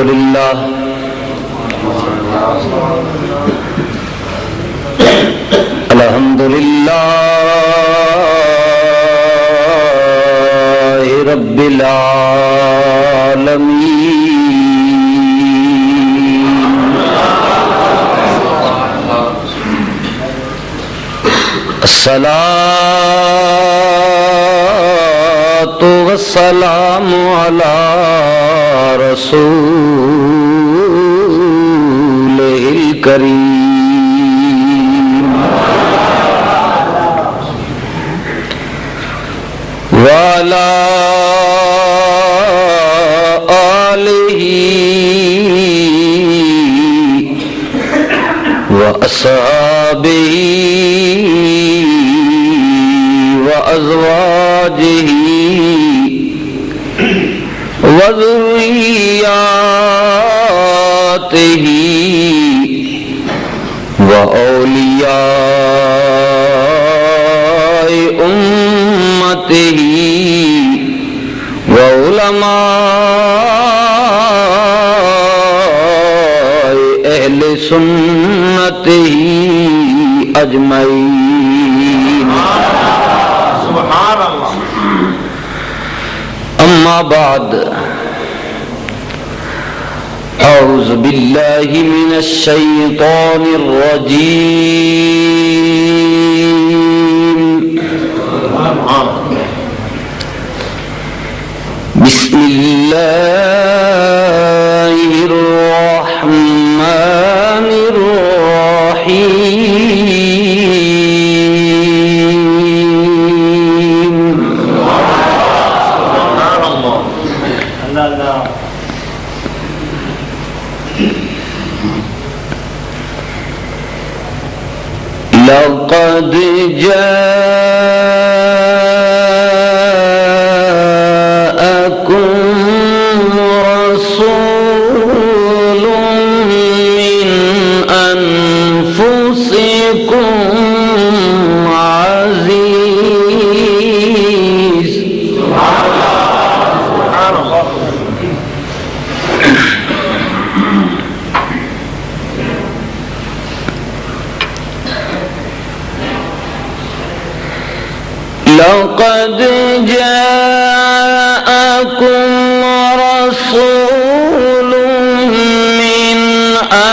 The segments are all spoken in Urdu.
للہ الحمد للہ رب العالمین الصلاة والسلام علی رسولہ الکریم وعلی آلہ وأصحابہ وأزواجہ وذریاتہ وأولیاء أمتہ وعلماء اہل سنتہ اجمعین سبحان اللہ اما بعد اعوذ باللہ من الشیطان الرجیم بسم اللہ الرحمن الرحیم لقد جاءكم رسول من أنفسكم عزيز لقد جاءكم رسول من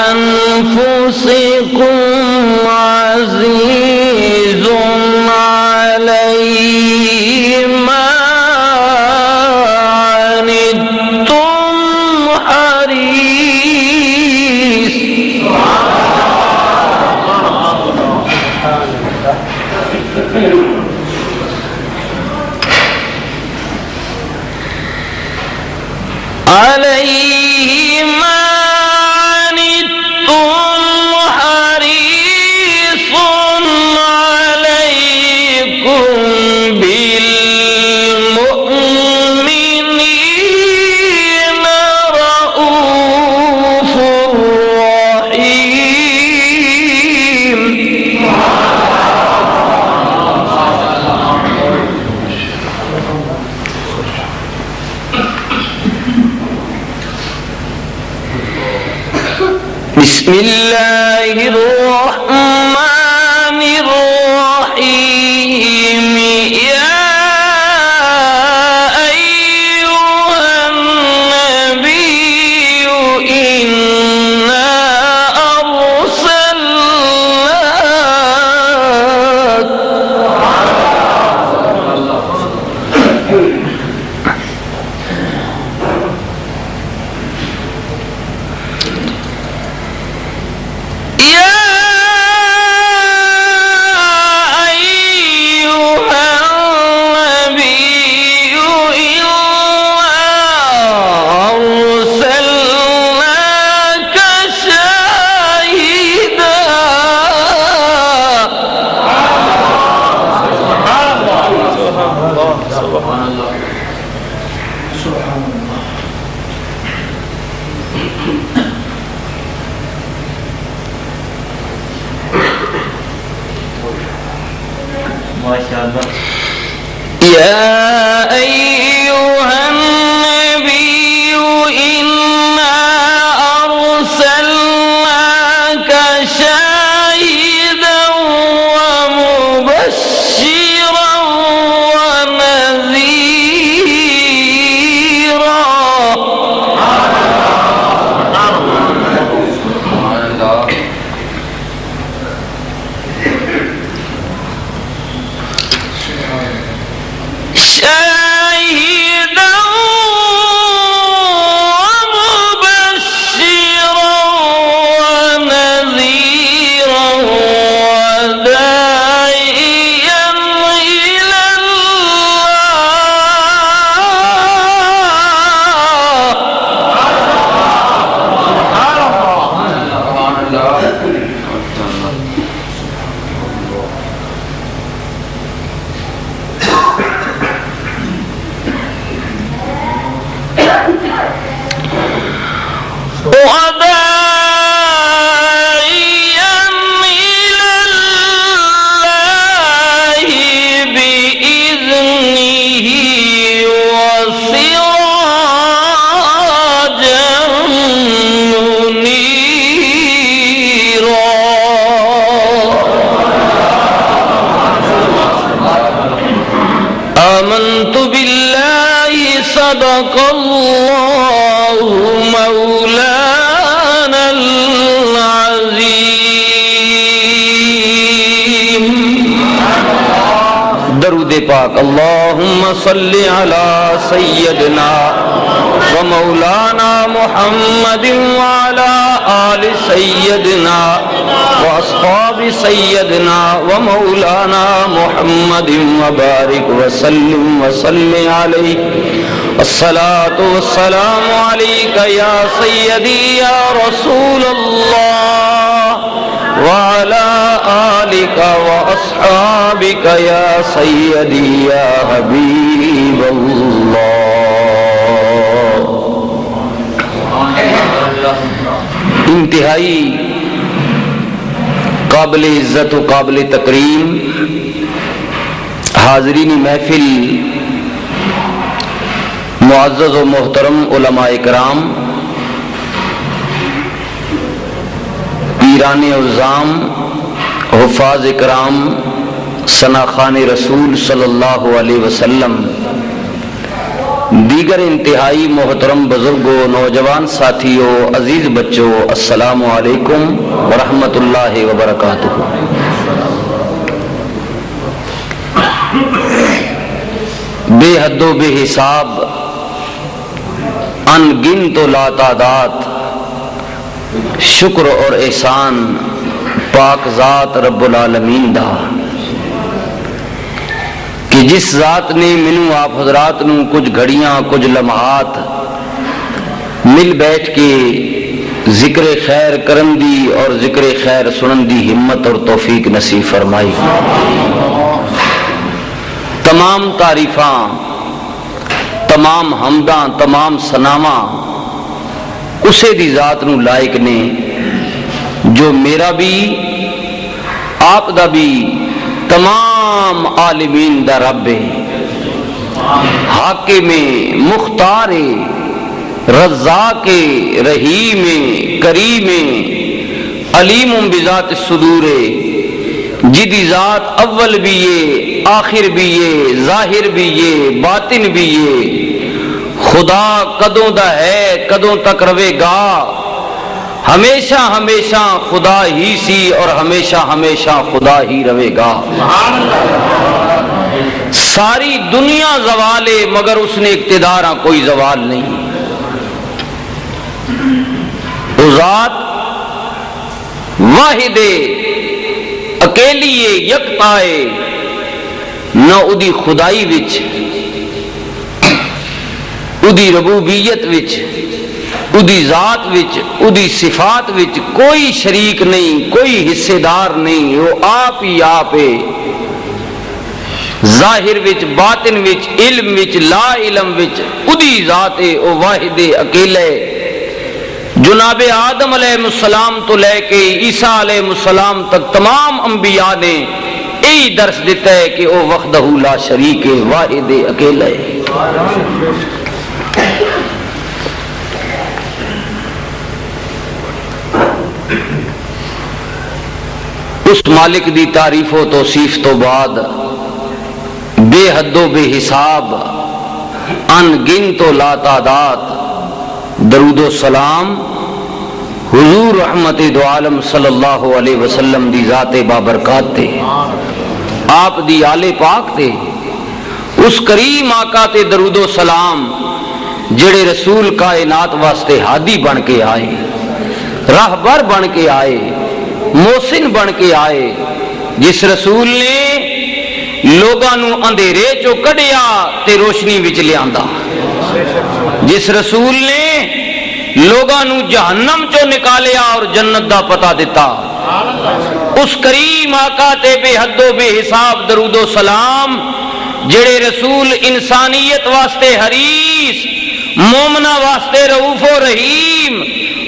أنفسكم عزيز عليه ما عنتم حريص عليه ما عنتم حريص عليكم بالمؤمنين رؤوف رحيم بسم اللہ الرحمن الرحیم یا ایوہا النبی انا ارسلناک يا أيها النبي إنا شاهدا ومبشرا ونذيرا وداعيا إلى وداعيا إلى الله بإذنه وسراجا منيرا آمنت بالله صدق الله مولانا العظيم. درود پاک. اللہم صلی علی سیدنا و مولانا محمد وعلی آل سیدنا و اصحاب سیدنا و مولانا محمد وبارک وسلم وصلی علیہ. الصلاة والسلام علیک یا سیدی یا رسول اللہ وعلى آلك وأصحابك يا سيدي يا حبيب الله. انتہائی قابل عزت و قابل تکریم حاضرین محفل، معزز و محترم علماء کرام، پیران عظام، حفاظ کرام، ثناخان رسول صلی اللہ علیہ وسلم، دیگر انتہائی محترم بزرگوں، نوجوان ساتھیوں، عزیز بچوں، السلام علیکم ورحمۃ اللہ وبرکاتہ. بے حد و بے حساب، ان گنت و لا تعداد شکر اور احسان پاک ذات رب العالمین دا کہ جس ذات نے منو آپ حضرات نو کچھ گھڑیاں کچھ لمحات مل بیٹھ کے ذکر خیر کرن دی اور ذکر خیر سنن دی ہمت اور توفیق نصیب فرمائی. تمام تعریفاں، تمام حمداں، تمام ثناواں اسے دی ذات نو لائق نے جو میرا بھی آپ دا بھی تمام عالمین دا رب ہے، حاکم مختار رزاق رحیم کریم علیم بذات الصدور، جدی ذات اول بھی ہے، آخر بھی ہے، ظاہر بھی ہے، باطن بھی ہے. خدا کدوں دا ہے، کدوں تک رہے گا، ہمیشہ ہمیشہ خدا ہی سی اور ہمیشہ ہمیشہ خدا ہی رہے گا. ساری دنیا زوال ہے مگر اس نے اقتدار کوئی زوال نہیں. وہ ذات واحد اکیلی یکتا ہے، نہ ادی خدائی وچ، ادی ربوبیت وچ، ادی ذات وچ، ادی صفات وچ کوئی شریک نہیں، کوئی حصے دار نہیں. وہ آپ ہی آپ ہے، ظاہر وچ، باطن وچ، علم وچ، لا علم وچ ادی ذات ہے. وہ واحد اکیلا ہے. جناب آدم علیہ السلام تو لے کے عیسیٰ علیہ السلام تک تمام انبیاء نے یہی درس دیتا ہے کہ وہ وحدہ لا شریک ہے، واحد اکیلا ہے. اس مالک دی تعریف و توصیف تو بعد بے حد و بے حساب، ان گنت و لا تعداد درود و سلام حضور رحمت دو عالم صلی اللہ علیہ وسلم دی ذات بابرکات تے، آپ دی آل پاک تے، اس کریم آقا تے درود و سلام جڑے رسول کائنات واسطے ہادی بن کے آئے، راہبر بن کے آئے، محسن بن کے آئے، جس رسول نے لوگاں نو اندھیرے چو کڈیا تے روشنی وچ لیاندا، جس رسول نے لوگاں نو جہنم چو نکالیا اور جنت دا پتہ دیتا، اس کریم آقا تے بے حد و بے حساب درود و سلام جڑے رسول انسانیت واسطے حریص، مومنہ واسطے رؤوف و رحیم،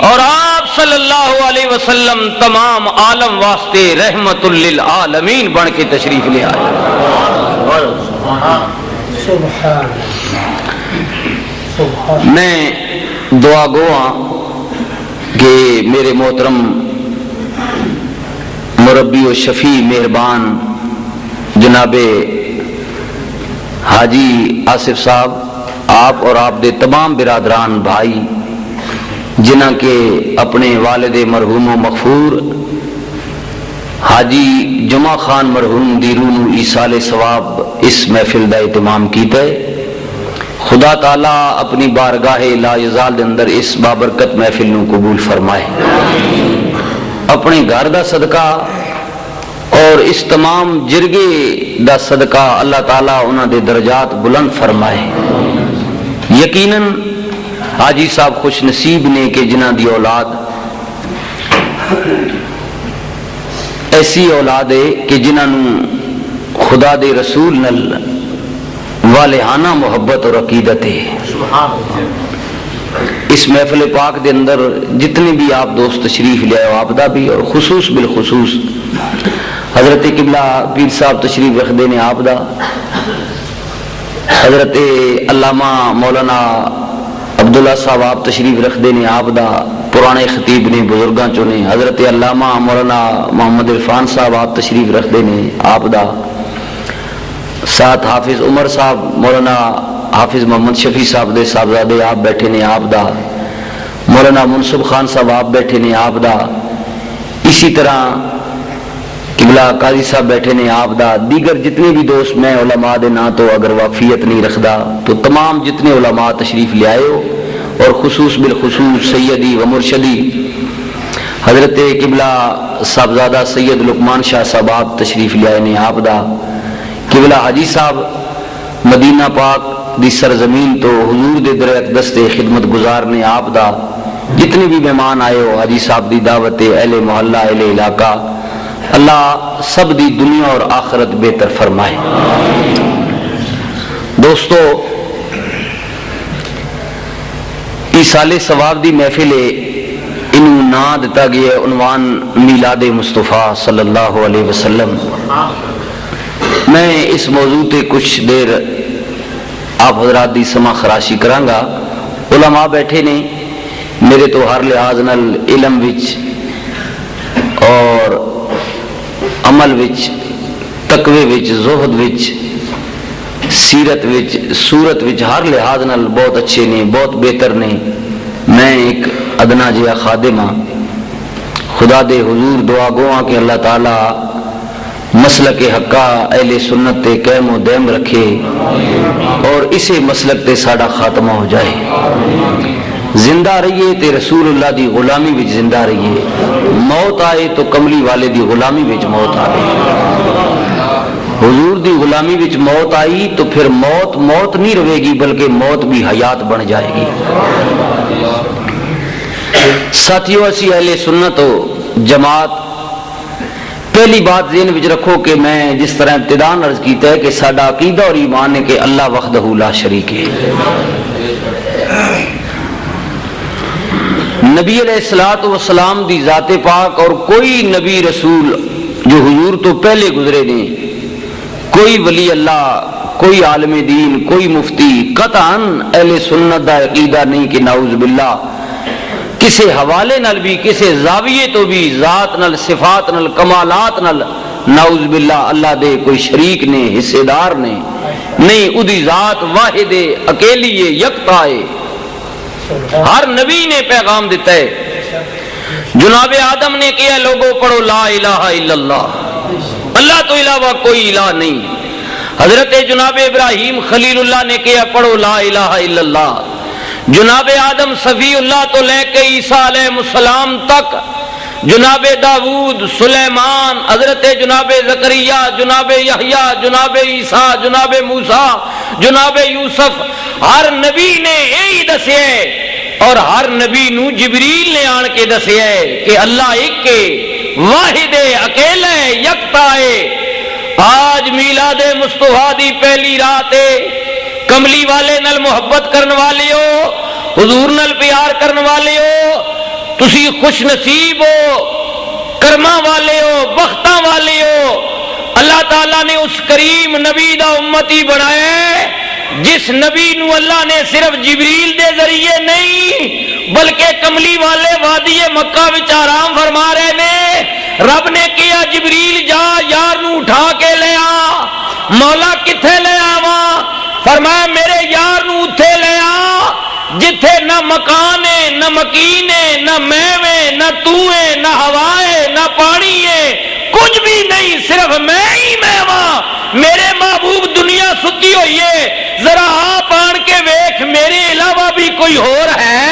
اور آپ صلی اللہ علیہ وسلم تمام عالم واسطے رحمت للعالمین بن کے تشریف لے آئے۔ میں دعا گو ہاں کہ میرے محترم مربی و شفیع مہربان جناب حاجی آصف صاحب، آپ اور آپ دے تمام برادران بھائی جنہ کے اپنے والد مرحوم و مغفور حاجی جمعہ خان مرحوم دی روح نو ایصال ثواب اس محفل دا اہتمام کیتا ہے، خدا تعالی اپنی بارگاہ لا یزال دے اندر اس بابرکت محفل نو قبول فرمائے، اپنے گھر دا صدقہ اور اس تمام جرگے دا صدقہ اللہ تعالیٰ انہاں دے درجات بلند فرمائے۔ یقیناً حاجی صاحب خوش نصیب نے کہ جنہاں دی اولاد ایسی اولاد ہے کہ جنہاں نو خدا دے رسول نل والہانہ محبت اور عقیدت ہے۔ اس محفل پاک دے اندر جتنے بھی آپ دوست تشریف لے آئے آپ دا بھی، اور خصوص بالخصوص حضرت قبلہ پیر صاحب تشریف رکھ دینے آپ دا، حضرت علامہ مولانا عبداللہ صاحب آپ تشریف رکھ دینے آپ دا، پرانے خطیب نے بزرگاں چنے، حضرت علامہ مولانا محمد عرفان صاحب آپ تشریف رکھ دینے آپ دا، ساتھ حافظ عمر صاحب مولانا حافظ محمد شفیع صاحب دے صاحبزادے آپ بیٹھے نے آپ دا، مولانا منصف خان صاحب آپ بیٹھے نے آپ دا، اسی طرح قبلہ قاضی صاحب بیٹھے نے آپ دا، دیگر جتنے بھی دوست، میں علماء دے نا تو اگر واقفیت نہیں رکھدا تو تمام جتنے علماء تشریف لے آئے ہو، اور خصوص بالخصوص سیدی و مرشدی حضرت قبلہ صاحبزادہ سید لقمان شاہ صاحب آپ تشریف لے آئے نے آپ دا، قبلہ حاجی صاحب مدینہ پاک دی سرزمین تو حضور دے در اقدس دے خدمت گزار نے آپ دا، جتنے بھی مہمان آئے ہو حاجی صاحب دی دعوت اہل محلہ اہل علاقہ، اللہ سب دی دنیا اور آخرت بہتر فرمائے۔ دوستو، ایصال ثواب دی محفل انہوں نا دیتا گیا عنوان میلاد مصطفیٰ صلی اللہ علیہ وسلم۔ میں اس موضوع تے کچھ دیر آپ حضرات دی سما خراشی کرانگا۔ علماء بیٹھے نے میرے تو ہر لحاظ نال علم وچ اور عمل وچ، تقوی وچ، زہد وچ، سیرت وچ، صورت وچ ہر لحاظ نال بہت اچھے نے، بہت بہتر نے۔ میں ایک ادنا جہا خادم ہاں، خدا دے حضور دعا گواں کہ اللہ تعالی مسلک حقہ اہل سنت تے قائم و دائم رکھے اور اسے مسلک تے ساڈا خاتمہ ہو جائے، زندہ رہیے تے رسول اللہ دی غلامی وچ زندہ رہیے، موت آئے تو کملی والے دی غلامی وچ موت آئے۔ حضور دی غلامی وچ موت آئی تو پھر موت موت نہیں رہے گی بلکہ موت بھی حیات بن جائے گی۔ ساتھیو، اسی اہل سنت و جماعت، پہلی بات ذہن وچ رکھو کہ میں جس طرح ابتداءً عرض کیتا ہے کہ ساڈا عقیدہ اور ایمان ہے کہ اللہ وحدہ لا شریک ہے۔ نبی علیہ الصلوۃ والسلام دی ذات پاک اور کوئی نبی رسول جو حضور تو پہلے گزرے نے، کوئی ولی اللہ، کوئی عالم دین، کوئی مفتی، قطعاً اہل سنت دا عقیدہ نہیں کہ نعوذ باللہ کسے حوالے نال بھی، کسے زاویے تو بھی ذات نال، صفات نال، کمالات نال نعوذ باللہ اللہ دے کوئی شریک نے، حصے دار نے نہیں، ادی ذات واحد ہے، اکیلی ہے، یکتا ہے۔ ہر نبی نے پیغام دیتا ہے۔ جناب آدم نے کیا، لوگوں پڑھو لا الہ الا اللہ، اللہ تو علاوہ کوئی الہ نہیں۔ حضرت جناب ابراہیم خلیل اللہ نے کیا پڑھو لا الہ الا اللہ، جناب آدم صفی اللہ تو لے کے عیسیٰ علیہ السلام تک، جناب داود، سلیمان، حضرت جناب زکریا، جناب یحییٰ، جناب عیسیٰ، جناب موسیٰ، جناب یوسف، ہر نبی نے یہی دسے اور ہر نبی نو جبریل نے آن کے دسے کہ اللہ ایک واحد اکیلا یکتا ہے۔ آج میلاد مصطفیٰ دی پہلی رات ہے، کملی والے نال محبت کرن والے ہو، حضور نال پیار کرن والے ہو، تسی خوش نصیب ہو، کرما والے ہو، بختاں والے ہو۔ اللہ تعالیٰ نے اس کریم نبی دا امتی بنایا ہے جس نبی نو اللہ نے صرف جبریل دے ذریعے نہیں بلکہ کملی والے وادی مکہ وچ آرام فرما رہے نے، رب نے کیا جبریل جا یار نو اٹھا کے لے آ۔ مولا کتھے لے آواں؟ فرمایا میرے یار نو اتھے لے آ جتھے نہ مکان ہے، نہ مکین ہے، نہ میوے، نہ تو ہے، نہ ہوا ہے، نہ پانی ہے، کچھ بھی نہیں، صرف میں ہی میں وہاں۔ میرے محبوب دنیا ستی ہوئی ہے، ذرا آپ آن کے ویکھ میرے علاوہ بھی کوئی اور ہے؟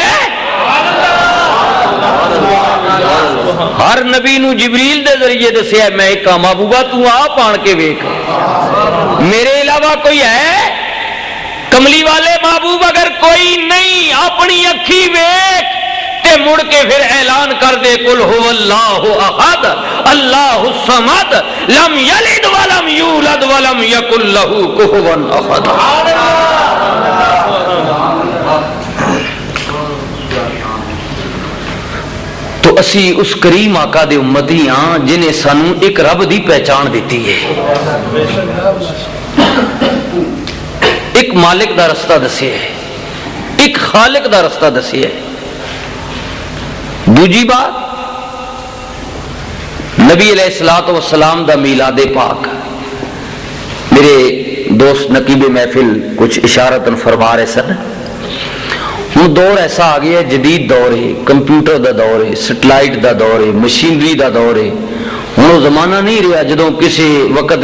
ہر نبی نو جبریل دے ذریعے دسیا میں ایک محبوبہ تو آپ آن کے ویکھ میرے علاوہ کوئی ہے؟ کملی والے محبوب اگر کوئی نہیں اپنی اکھی ویکھ تے مڑ کے پھر اعلان کر دے قل هو اللہ احد اللہ الصمد لم یلد ولم یولد ولم یکن له کفوا احد۔ تو اسی اس کریم آقا دے امتی ہاں جنہیں سانو ایک رب دی پہچان دیتی ہے، ایک مالک دا رستہ دسیا ہے، ایک خالق دا رستہ دسیا ہے۔ دوجی بات، نبی علیہ الصلوۃ والسلام دا میلاد پاک، میرے دوست نقیب محفل کچھ اشارتاً فرما رہے سن، ہوں دور ایسا آ گیا ہے، جدید دور ہے، کمپیوٹر دا دور ہے، سیٹلائٹ دا دور ہے، مشینری دا دور ہے۔ ہوں وہ زمانہ نہیں رہا جدوں کسی وقت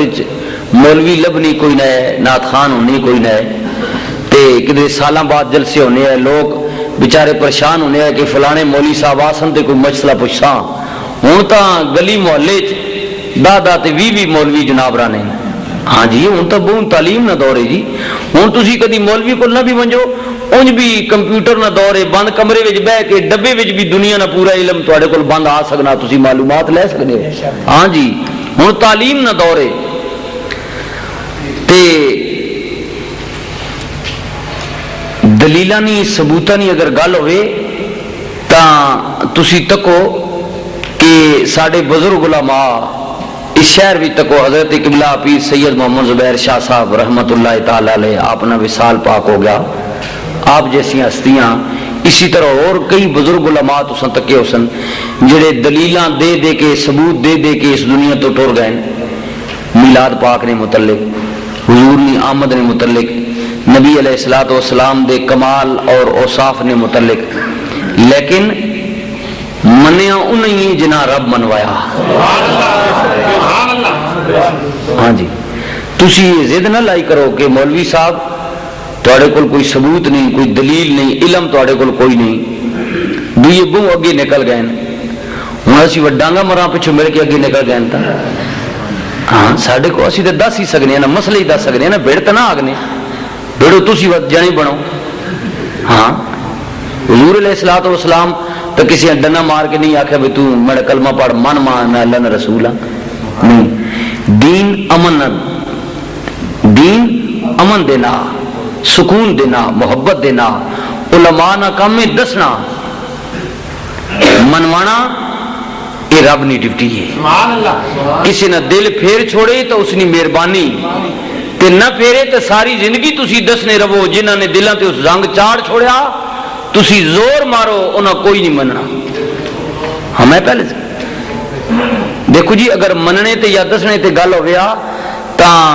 مولوی لبنی کوئی نہ ہے، نعت خان ہونی کوئی نہ ہے، تے کدھر سالاں بعد جلسے ہونے ہیں، لوگ بیچارے پریشان ہونے ہیں کہ فلانے مولوی صاحب آسن تے کوئی مسئلہ پوچھاں۔ ہوں تاں گلی محلے دہ تے 20 مولوی جناب رانے۔ ہاں جی ہوں تو بہت تعلیم نہ دور ہے جی، ہوں تسی کدی مولوی کول نہ بھی ونجو، انج بھی کمپیوٹر نہ دور ہے، بند کمرے وچ بہ کے ڈبے وچ بھی دنیا نہ پورا علم تواڈے کول بند آ سکنا، تسی معلومات لے سکدے ہو۔ ہاں جی ہوں تعلیم نہ دور ہے۔ تے دلیلاں نہیں ثبوتاں نہیں اگر گل ہوئے تاں تسی تکو کہ ساڈے بزرگ علماء اس شہر بھی تکو، حضرت قبلہ پیر سید محمد زبیر شاہ صاحب رحمت اللہ تعالی علیہ، آپ نا وصال پاک ہو گیا، آپ جیسی ہستیاں اسی طرح اور کئی بزرگ علماء تساں تکے ہوسن جڑے دلیلاں دے دے کے ثبوت دے دے کے اس دنیا تو ٹر گئے، میلاد پاک نے متعلق، حضور نے آمد نے متعلق، نبی علیہ الصلوۃ والسلام دے کمال اور اوصاف نے متعلق، لیکن منیا انہیں جنہ رب منوایا۔ ہاں جی تسی ضد نہ لائی کرو کہ مولوی صاحب تواڈے کول کوئی ثبوت نہیں، کوئی دلیل نہیں، علم تواڈے کول کوئی نہیں، دوئے بہوں اگے نکل گئے ہوں اسی وڈانگا مراں پچھو مل کے اگے نکل گئے تا۔ ہاں ساڈے کو اسی تے دس ہی سکنے ہیں نا، مسئلے ہی دس سکنے ہیں نا، بھیڑ تے نہ آگنے، بھیڑو تسی ود جانی بنو۔ ہاں حضور علیہ الصلوۃ والسلام تو کسی ڈنا مار کے نہیں آکھیا بھی تو میرا کلمہ پڑھ من مان اللہ نے رسول نہیں۔ دین امن، دین امن دینا، سکون دینا، محبت دینا، علماء نہ کام میں دسنا، منوانا یہ رب نہیں ڈیوٹی ہے۔ کسی نہ دل پھیر چھوڑے تو اس نے مہربانی تے نہ پھیرے تو ساری زندگی تسی دسنے رہو، جنہاں نے دلاں تے اس زنگ چاڑ چھوڑیا تسی زور مارو انہاں کوئی نہیں مننا۔ ہمیں پہلے سے دیکھو جی اگر مننے تے یا دسنے تے گل ہویا تاں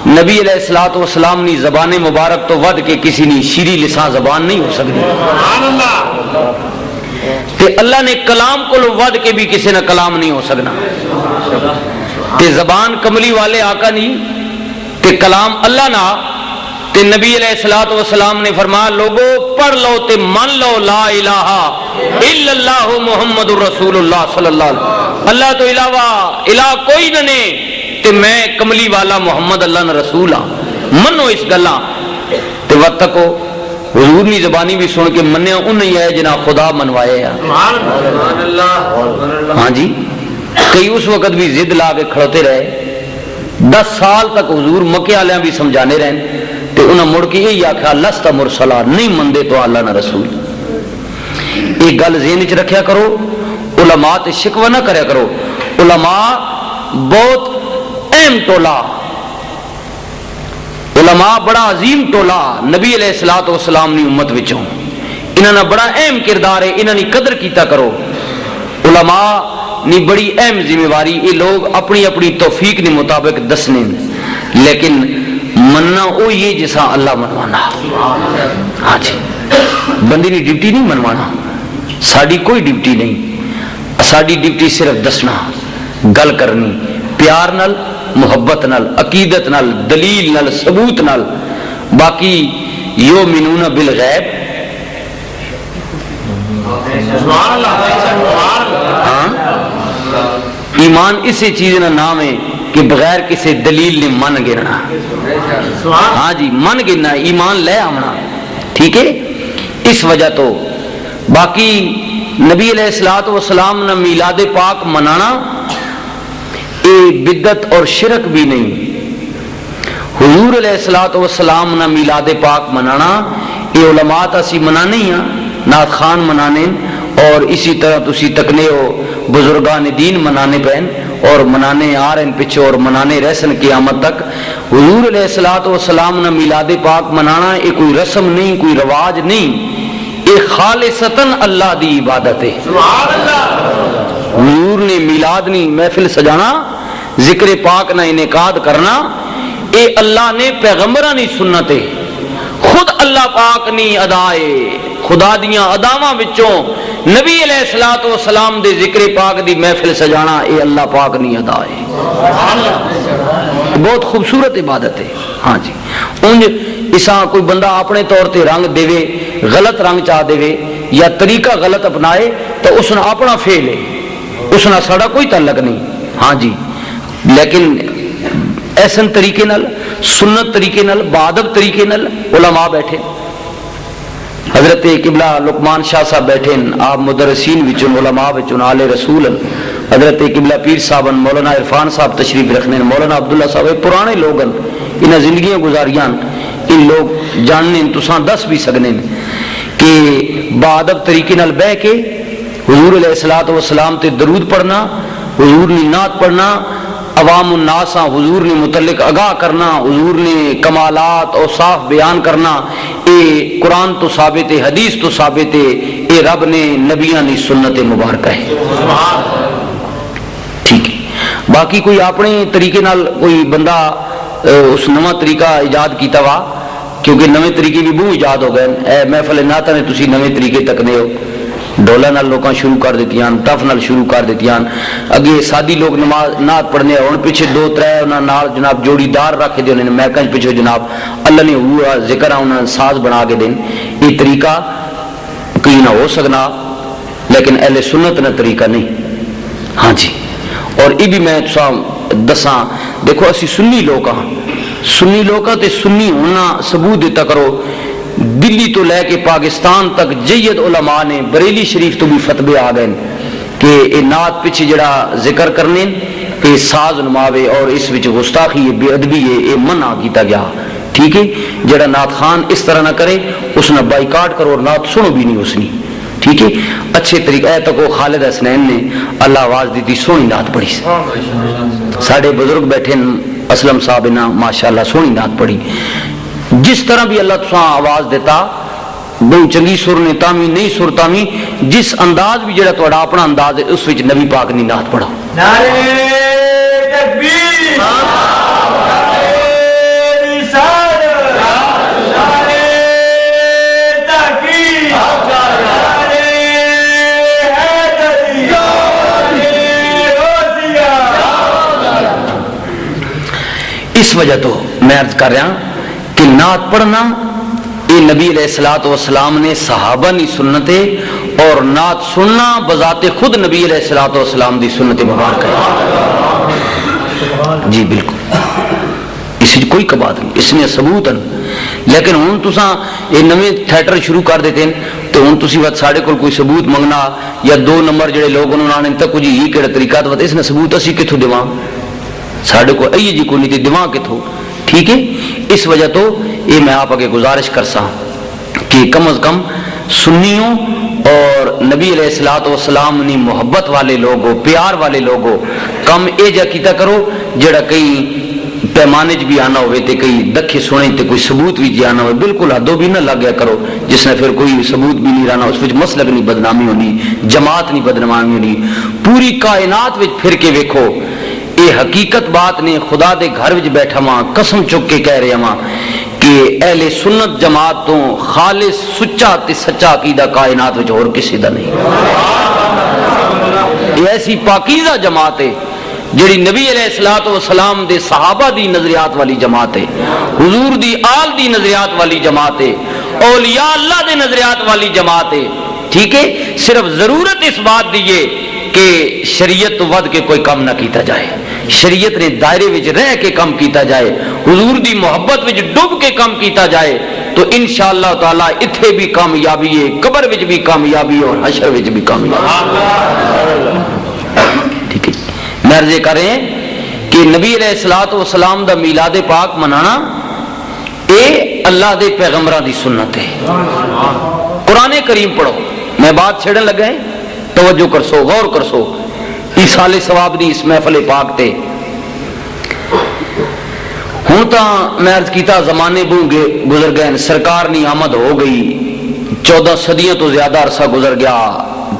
نبی علیہ الصلوۃ والسلام نے زبان مبارک تو ود کے کسی نے شیریں لسان زبان نہیں ہو سکتی، تے اللہ نے کلام کو ود کے بھی کسی نہ کلام نہیں ہو سکنا، تے زبان کملی والے آقا نہیں تے کلام اللہ نہ تے نبی علیہ الصلوۃ والسلام نے فرمایا لوگو پڑھ لو تے من لو لا الہ الا اللہ محمد رسول اللہ صلی اللہ علیہ وسلم، اللہ تو علاوہ الہ کوئی نہ تے میں کملی والا محمد اللہ نہ رسول ہاں، منو اس گلاں تے وتکو حضور نی زبانی بھی سن کے منیا انہی ہے جنہ خدا منوائے ہیں۔ سبحان اللہ۔ ہاں جی، کئی اس وقت بھی ضد لا کے کھڑوتے رہے، 10 سال تک حضور مکے والے بھی سمجھانے رہن تے انہاں مڑ کے یہی آکھا لست مرسلا، نہیں مندے تو اللہ نہ رسول۔ ایک گل ذہن وچ رکھیا کرو، علماء تے شکوہ نہ کریا کرو، علماء بہت اہم ٹولا، علماء بڑا عظیم ٹولا نبی علیہ الصلوۃ والسلام نی امت وچوں، انہاں دا بڑا اہم کردار ہے، انہاں دی قدر کیتا کرو۔ علماء نی بڑی اہم ذمہ واری، یہ لوگ اپنی اپنی توفیق کے مطابق دسنے، لیکن مننا وہی ہے جسا اللہ منوانا۔ ہاں جی، بندی کی ڈیوٹی نہیں منوانا، ساری کوئی ڈیوٹی نہیں، ساری ڈیوٹی صرف دسنا، گل کرنی پیار نال، محبت نال، عقیدت نال، دلیل نال، ثبوت نال، باقی یؤمنون بالغیب۔ سبحان اللہ۔ ہاں، ایمان اسی چیز کا نام ہے کہ بغیر کسی دلیل نے من گرنا۔ ہاں جی، من گرنا ایمان لے آنا، ٹھیک ہے۔ اس وجہ تو باقی نبی علیہ الصلوۃ والسلام نے میلاد پاک منانا یہ بدعت اور شرک بھی نہیں، حضور علیہ الصلوۃ والسلام نے میلاد پاک منانا یہ علماء تاسی منانے ہیں، نعت خان منانے، اور اسی طرح تسی تکنے ہو بزرگان دین منانے پہن اور منانے آ رہے پیچھے اور منانے رہسن قیامت تک۔ حضور علیہ الصلوۃ والسلام نے میلاد پاک منانا یہ کوئی رسم نہیں، کوئی رواج نہیں، یہ خالصتاً اللہ دی عبادت ہے۔ سبحان اللہ۔ حضور نے میلاد نہیں محفل سجانا، ذکر پاک نہ انعقاد کرنا، اے اللہ نے پیغمبرانی سنت ہے، خود اللہ پاک نہیں ادائے، خدا دیاں اداواں وچوں نبی علیہ الصلوۃ والسلام دے ذکر پاک دی محفل سجانا اے اللہ پاک نہیں ادائے، بہت خوبصورت عبادت ہے۔ ہاں جی، انج اساں کوئی بندہ اپنے طور تے رنگ دے، غلط رنگ چاہ دے یا طریقہ غلط اپنائے تو اس نے اپنا فعل ہے، اس نے ساڑا کوئی تعلق نہیں۔ ہاں جی، لیکن ایسن طریقے نال، سنت طریقے نال، بادب طریقے نال علماء بیٹھے، حضرت قبلہ لقمان شاہ صاحب بیٹھے، آپ مدرسین وچوں علماء وچوں آل رسول، حضرت قبلہ پیر صاحب، مولانا عرفان صاحب تشریف رکھنے، مولانا عبداللہ صاحب، پرانے لوگ انہیں زندگیاں گزاریاں، ان لوگ جاننے تساں دس بھی سکنے کہ بادب طریقے نال بہ کے حضور علیہ الصلوۃ والسلام تے درود پڑھنا، حضور نے نعت پڑھنا، عوام الناس حضور نے متعلق آگاہ کرنا، حضور نے کمالات اور صاف بیان کرنا، اے قرآن تو ثابت ہے، حدیث تو ثابت ہے، اے رب نے نبیاں نے سنت مبارکہ ہے۔ ٹھیک ہے، باقی کوئی اپنے طریقے نال کوئی بندہ اس نواں طریقہ ایجاد کیتا وا، کیونکہ نویں طریقے بھی بہت ایجاد ہو گئے، اے محفل نعت نے تسی نویں طریقے تکنے ہو، ڈولا نال لوکاں شروع کر دیتیاں، ٹف نال شروع کر دیتیاں، اگے سادی لوگ نماز نعت پڑھنے ہون پیچھے 2-3 انہاں نال جناب جوڑی دار رکھ دے انہاں میکاں پیچھے جناب اللہ نے ہوا ذکر انہاں ساز بنا کے دین، یہ طریقہ کوئی نہ ہو سکنا، لیکن اہل سنت نہ طریقہ نہیں۔ ہاں جی، اور یہ بھی میں دساں، دیکھو اسی سنی لوگ ہاں، سنی لوگ تے سنی ہونا ثبوت دیتا کرو، دلی تو لے کے پاکستان تک جید علماء نے بریلی شریف تو بھی فتوے آ گئے کہ یہ نعت پیچھے جڑا ذکر کرنے یہ ساز نماوے اور اس وچ گستاخی ہے، بے ادبی ہے، یہ منع کیتا گیا۔ ٹھیک ہے، جڑا نعت خان اس طرح نہ کرے اس نے بائیکاٹ کرو اور نعت سنو بھی نہیں اس نے۔ ٹھیک ہے، اچھے طریقے اے تک وہ خالد حسنین نے اللہ آواز دیتی سونی نعت پڑھی، ساڑھے بزرگ بیٹھے اسلم صاحب نے ماشاءاللہ سونی نعت پڑھی، جس طرح بھی اللہ تساں آواز دیتا، بہت چنگی سر نے تامی نہیں سر تامی، جس انداز بھی جڑا تھوڑا اپنا انداز ہے اس وچ نبی پاک نے نعت پڑھو۔ نعرہ تکبیر، نعرہ رسالت، نعرہ تحقیق، نعرہ حیدری، نعرہ غوثیہ۔ اس وجہ تو میں عرض کر رہا کہ نعت پڑھنا یہ نبی علیہ الصلوۃ والسلام نے صحابہ کی سنت ہے، اور نعت سننا بذات خود نبی علیہ الصلوۃ والسلام دی سنت مبارک ہے۔ جی بالکل، اس کوئی کبات نہیں، اس میں ثبوت ہیں۔ لیکن ہوں تساں یہ نویں تھیٹر شروع کر دیتے ہیں تو ہوں تسی وقت ساڑے کو کوئی ثبوت منگنا یا 2 نمبر جڑے لوگ انہوں نے تک کچھ یہ کہڑا طریقہ تو اس نے ثبوت اسی کتوں دیواں، ساڑے کو ای جی کو نہیں تے دیواں کتوں؟ ٹھیک ہے، اس وجہ تو یہ میں آپ اگے گزارش کرسا کہ کم از کم سنیوں اور نبی علیہ الصلوۃ والسلام نے محبت والے لوگوں، پیار والے لوگوں کم اے جا کیتا کرو جڑا کئی پیمانے بھی آنا ہوئے تے کئی دکھے سنے تے کوئی ثبوت بھی جی آنا ہوئے، بالکل حدوں بھی نہ لگ گیا کرو جس نے پھر کوئی ثبوت بھی نہیں رہنا، اس وچ مسلک نہیں بدنامی ہونی، جماعت نہیں بدنامی ہونی۔ پوری کائنات وچ پھر کے ویکھو یہ حقیقت بات نے، خدا دے گھر وچ بیٹھا ماں قسم چک کے کہہ رہا ماں کہ اہل سنت جماعت تو خالص سچا تے سچا عقیدہ کائنات وچ اور کسی دا نہیں۔ یہ ایسی پاکیزہ جماعت ہے جڑی نبی علیہ الصلوۃ والسلام دے صحابہ دی نظریات والی جماعت ہے، حضور دی آل دی نظریات والی جماعت ہے، اولیاء اللہ دے نظریات والی جماعت ہے۔ ٹھیک ہے، صرف ضرورت اس بات دی ہے کہ شریعت تو ود کے کوئی کم نہ کیتا جائے، شریعت نے دائرے وچ رہ کے کم کیتا جائے، حضور دی محبت وچ ڈب کے کم کیتا جائے تو انشاءاللہ تعالی اتھے بھی کامیابی ہے، قبر وچ بھی کامیابی اور حشر وچ بھی کامیابی۔ ٹھیک ہے، عرض کریں کہ نبی علیہ الصلوۃ والسلام دا میلاد پاک منانا اے اللہ دے پیغمبراں دی سنت ہے۔ قرآن کریم پڑھو، میں بات چھڑن لگا ہے، توجہ کرسو، غور کرسو ایصال ثواب دی اس محفل پاک تے۔ ہوں تا میں عرض کیتا زمانے بوں گزر گئے، سرکار نی آمد ہو گئی، 14 صدیوں تو زیادہ عرصہ گزر گیا،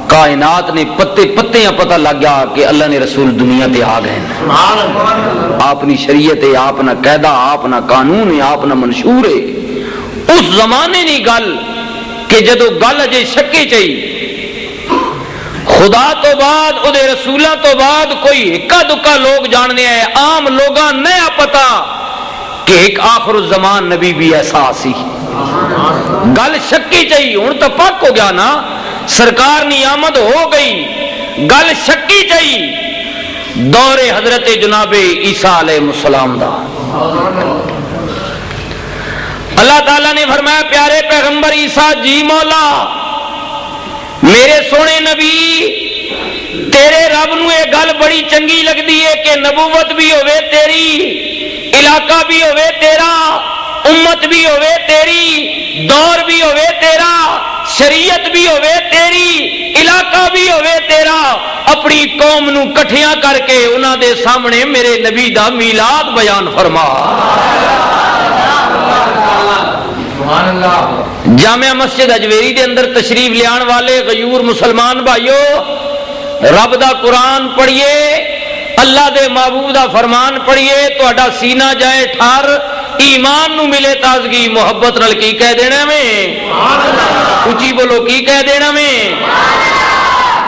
کائنات نے پتے پتے پتہ لگ گیا کہ اللہ نے رسول دنیا تے آ گئے، آپ نے شریعت ہے، آپ نہ قاعدہ، آپ نہ قانون ہے، آپ نہ منشور ہے۔ اس زمانے نہیں گل کہ جدو گل اجے شکے چاہیے، خدا تو بعد او دے رسولاں تو بعد کوئی ہکا دکا لوگ جاننے آئے، عام لوگاں نیا پتا کہ ایک آخر الزمان نبی بھی ایسا سی۔ گل شکی چاہیے، ہوں تو پک ہو گیا نا، سرکار نی آمد ہو گئی، گل شکی چاہیے دور حضرت جناب عیسیٰ علیہ السلام دا۔ اللہ تعالیٰ نے فرمایا پیارے پیغمبر عیسیٰ جی مولا میرے سونے نبی، تیرے رب نو یہ گل بڑی چنگی لگدی ہے کہ نبوت بھی ہوئے تیری، علاقہ بھی ہوئے تیرا، امت بھی ہوئے تیری، دور بھی ہوئے تیرا، شریعت بھی ہوئے تیری، علاقہ بھی ہوئے تیرا، اپنی قوم نو کٹھیاں کر کے انہاں دے سامنے میرے نبی دا میلاد بیان فرما۔ جامعہ مسجد اجویری دے اندر تشریف لیان والے غیور مسلمان بھائیو، رب دا قرآن پڑھیے، اللہ دے محبوب دا فرمان پڑھیے، تہاڈا سینہ جائے ٹھار، ایمان نو ملے تازگی، محبت نال کی کہہ دینا میں، اونچی بولو کی کہہ دینا میں،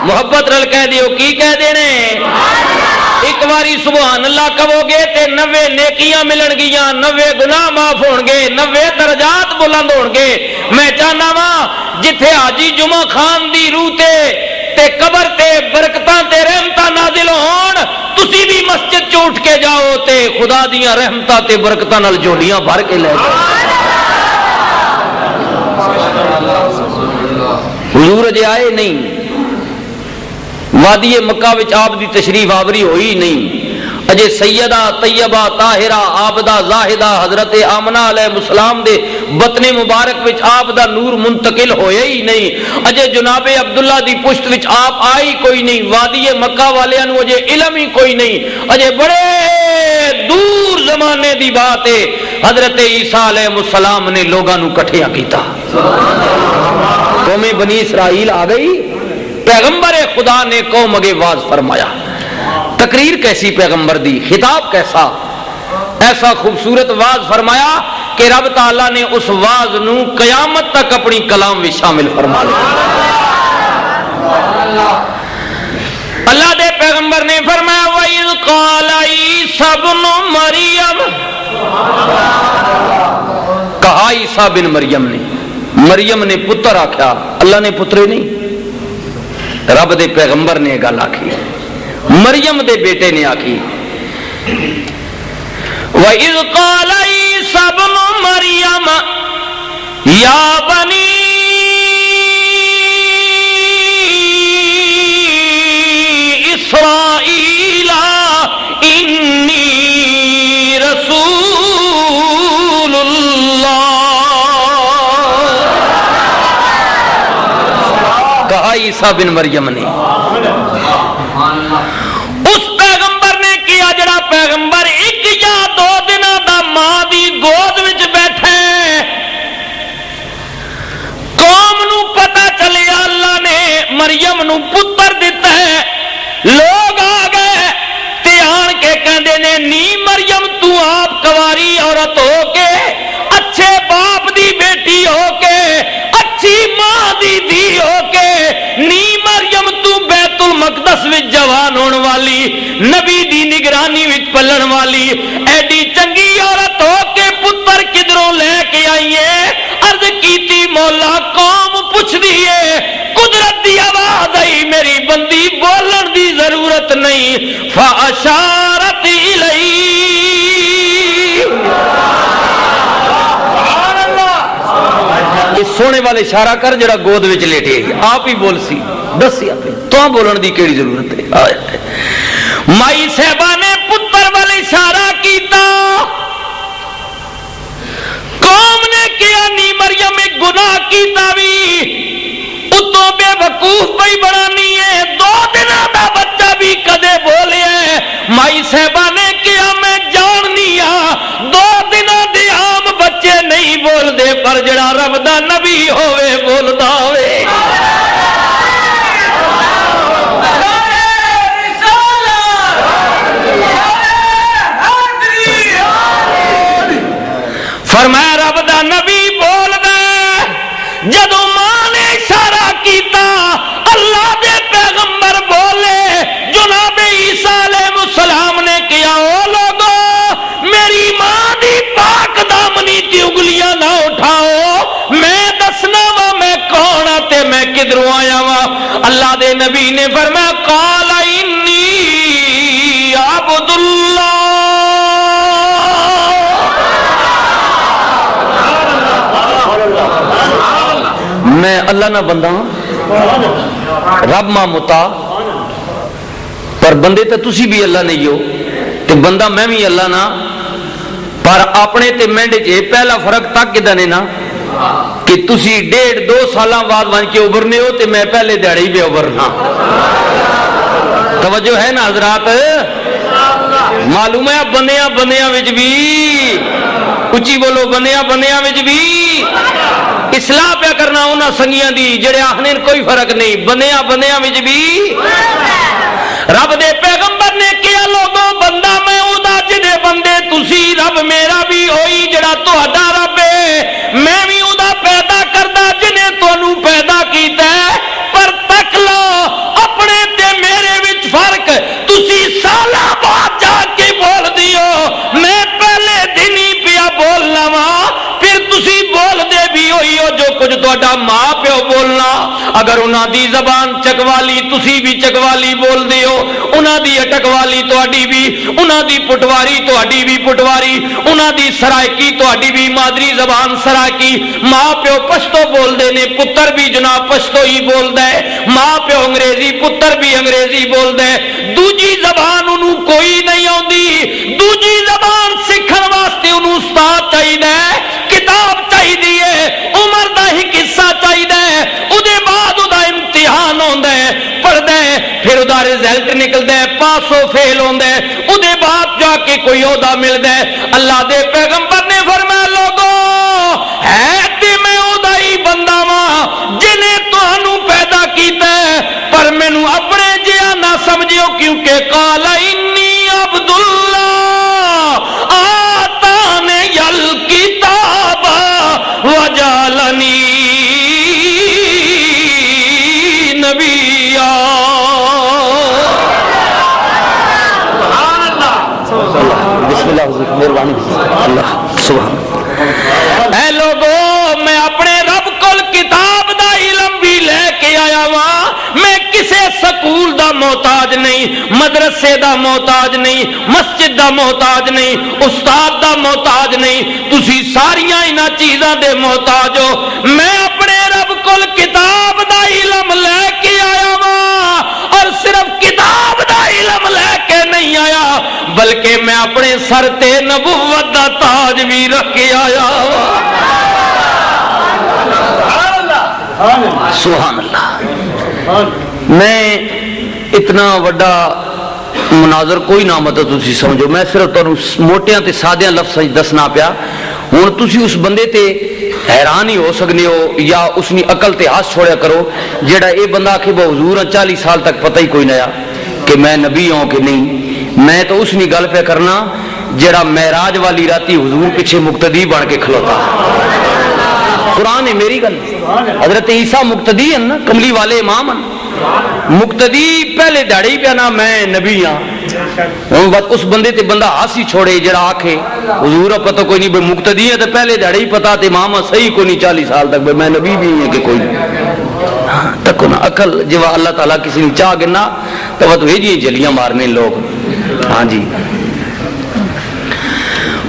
محبت نال کہہ دیو کی کہہ دینے۔ ایک باری سبحان اللہ کہو گے تے 90 نیکیاں ملن گیاں، 90 گناہ معاف ہون گے، 90 درجات بلند ہون گے۔ میں چاہنا وا جتھے حاجی جمعہ خان دی روح تے قبر تے برکتاں تے رحمتاں نازل ہون، تسی بھی مسجد چ اٹھ کے جاؤ تے خدا دیاں رحمتاں تے برکتاں نال جوڑیاں بھر کے لے جاؤ۔ حضور اجے آئے نہیں، وادی مکہ وچ آپ دی تشریف آوری ہوئی نہیں، اجے سیدہ طیبہ طاہرہ عابدہ زاہدہ حضرت آمنہ علیہ السلام دے بطن مبارک وچ آپ دا نور منتقل ہویا ہی نہیں، اجے جناب عبداللہ دی پشت وچ آپ آئی کوئی نہیں، وادی مکہ والیاں نو اجے علم ہی کوئی نہیں، اجے بڑے دور زمانے دی بات ہے حضرت عیسیٰ علیہ السلام نے لوگاں نو کٹھیاں کیتا، قوم بنی اسرائیل آ گئی، پیغمبر خدا نے قوم اگے واز فرمایا، تقریر کیسی پیغمبر دی، خطاب کیسا، ایسا خوبصورت واز فرمایا کہ رب تعالیٰ نے اس واز نو قیامت تک اپنی کلام میں شامل فرما لیا۔ اللہ دے پیغمبر نے فرمایا وَإِذْ قَالَ عِيسَى ابْنُ مَرْيَمَ کہا عیسیٰ بن مریم نے، مریم نے پتر آکھیا، اللہ نے پترے نہیں، رب دے پیغمبر نے گل آکھی، مریم دے بیٹے نے آکھی وَإِذْ قَالَ عِيسَى ابْنُ مَرْيَمَ يَا بَنِي إِسْرَائِيلَ إِنِّي رَسُولُ اللَّهِ، کہا عیسیٰ بن مریم نے، اس پیغمبر نے کیا جڑا پیغمبر ایک یا دو دن دا ماں دی گود وچ بیٹھے، قوم نو پتہ چلیا اللہ نے مریم نو پتر دیتا ہے، لوگ آ گئے تے آن کے کہندے نے نی مریم تو آپ کواری عورت ہو کے اچھے باپ دی بیٹی ہو کے اچھی ماں دی دھی ہو کے نی مریم تو بیت المقدس وچ جوان ہون والی نبی دی نگرانی وچ پلن والی ایڈی چنگی عورت ہو کے پتر کدھروں لے کے آئیے؟ عرض کیتی مولا قوم پوچھ دیئے، قدرت دی آواز آئی میری بندی بولن دی ضرورت نہیں، فاشارت الیہ، یہ سونے والے اشارہ کر جڑا گود وچ لیٹے آپ ہی بول سی دسی آپ تو بولن دی کیڑی ضرورت ہے؟ مائی صاحبہ نے پتر والے اشارہ کیتا، قوم نے کیا نی مریم ایک گناہ کیتا بھی اتوں بے وقوف بھائی بنانی ہے، 2 دن دا بچہ بھی کدے بولے ہے، مائی صاحبہ نے کیا میں جاننی ہاں 2 دن دے عام بچے نہیں بول دے پر جڑا رب دا نبی ہوئے بولدا ہوئے، فرمایا رب دا نبی بول دے، جدو ماں نے اشارہ کیتا اللہ دے پیغمبر بولے، جناب عیسیٰ علیہ السلام نے کیا او لوگو میری ماں دی پاک دامنی تی انگلیاں نہ اٹھاؤ، میں دسنا وا میں کون تے میں کدھروں آیا وا؟ اللہ دے نبی نے فرمایا قال انی عبد اللہ، میں اللہ نہ بندہ ہوں، رب ماں متا، پر بندے تے تسی بھی اللہ نہیں ہو تے بندہ میں بھی اللہ نہ، پر اپنے تے مینڈ چ پہلا فرق تک کدا نے نا کہ تسی 1.5-2 سالاں بعد بن کے ابھرنے ہو تے میں پہلے دیہڑی بھی ابھرنا، توجہ ہے نا حضرات؟ معلوم ہے بندیاں بندیاں وچ بھی اچھی بولو، بندیاں بندیاں وچ بھی اصلاح پہ کرنا انہاں سنگیاں دی جڑے آخنے کوئی فرق نہیں، بندیاں بندیاں وچ بھی رب دے پیغمبر نے کیا لوگوں بندہ میں او دا جدے بندے تسی رب میرا بھی ہوئی جڑا تہاڈا رب ہے، میں بھی او دا پیدا کردا جنے تانوں پیدا کیتا ہے، پر تک لو اپنے تے میرے وچ فرق، تسی سالاں بعد جا کے بول دیو، میں پہلے دن ہی پیا بولنا وا، پھر تسی بول دے بھی ہوئی ہو جو کچھ تہاڈا ماں پیو بولنا، اگر انہاں دی زبان چکوالی تسی بھی چکوالی بول دیو، انہاں دی اٹکوالی تہاڈی بھی، انہاں دی پٹواری تہاڈی بھی پٹواری، انہاں دی سرائکی تہاڈی بھی مادری زبان سرائکی، ماں پیو پشتو بول دے نے، پتر بھی جناب پشتو ہی بول دے، ماں پیو انگریزی پتر بھی انگریزی بول دے، دوجی زبان انہوں کوئی نہیں آندی، دوجی زبان سکھن واسطے انہوں استاد چاہیے، کتاب چاہیے، عمر دا ہی قصہ چاہیے، اودے بعد ادا امتحان ہوندا ہے، پڑھدا ہے، پھر ادا رزلٹ نکلدا ہے، پاس و فیل ہوندا ہے، اودے بعد جا کے کوئی عہدہ ملدا ہے۔ اللہ دے پیغمبر نے فرمایا لوگو ہے تے میں ادا ہی بندہ واں جنے تانوں پیدا کیتا ہے، پر مینوں اپنے جہا نہ سمجھیو، کیونکہ قال انی عبد اللہ آتانی الکتاب وجعلنی نبیا۔ بسم اللہ مہربانی اللہ سبحان. اے لوگو میں اپنے رب کول کتاب دا علم بھی لے کے آیا ہاں. میں کسے سکول دا محتاج نہیں, مدرسے دا محتاج نہیں, مسجد دا محتاج نہیں, استاد دا محتاج نہیں. تسی ساریاں انہاں چیزاں دے محتاج ہو. میں اپنے رب کول کتاب دا علم لے کے آیا ہاں, اور صرف کتاب دا علم لے کے نہیں آیا بلکہ میں اپنے سر تے نبوت دا تاج بھی رکھ کے آیا ہاں. سبحان اللہ. میں اتنا وڈا مناظر کوئی نہ مطلب تسی سمجھو, میں صرف تانوں موٹیاں تے سادیاں لفظاں دسنا پیا. ہن تسی اس بندے تے حیران ہی ہو سکنے ہو یا اس نی عقل تے ہاتھ چھوڑیا کرو جیڑا اے بندہ کہ وہ حضور 40 سال تک پتہ ہی کوئی نہ کہ میں نبی ہوں کہ نہیں. میں تو اس نی گل پہ کرنا جیڑا معراج والی راتی حضور پیچھے مقتدی بن کے کھلوتا. قرآن ہے میری گل. حضرت عیسیٰ مقتدی ہیں نا, کملی والے امام ہیں. مقتدی پہلے دہڑی پہ نا میں نبی ہاں. اس بندے تے بندہ ہاسی چھوڑے جڑا آکھے حضور پتہ کوئی نہیں مقتدی ہے تو پہلے دہڑی پتا تے امام صحیح کوئی نہیں 40 سال تک میں نبی بھی ہیں کہ کوئی نہیں. تکو نا عقل جو اللہ تعالیٰ کسی نے چاہ گنا تو وہ تو جی جلیاں مارنے لوگ. ہاں جی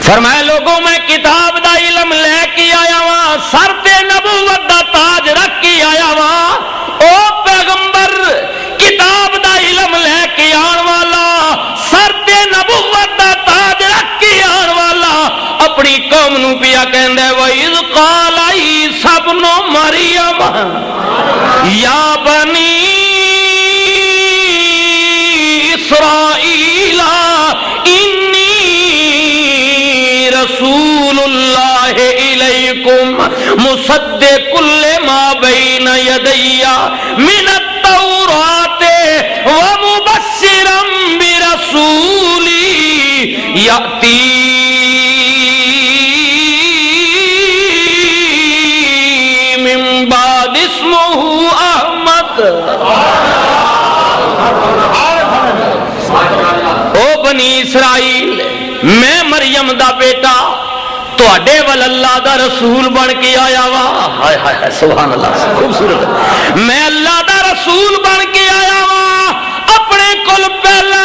فرمایا لوگوں میں کتاب دا علم لے کے آیا ہاں, سر تے نبوت دا تاج رکھ کے آیا ہاں. او پیغمبر کتاب دا علم لے کے آن والا, سر تے نبوت دا تاج رکھ کے آن والا اپنی قوم نو پیا کہندا ہے وَإِذْ قَالَ عِيسَى ابْنُ مَرْيَمَ یا بنی اسرائیل رسول اللہ الیکم مصدق لما بین یدی من التوراۃ ومبشرا برسول یأتی من بعد اسمہ احمد. او بنی اسرائیل میں مریم دا بیٹا تواڈے ول اللہ دا رسول بن کے آیا وا. ہائے ہائے سبحان اللہ خوبصورت. میں اللہ دا رسول بن کے آیا وا, اپنے کول پہلا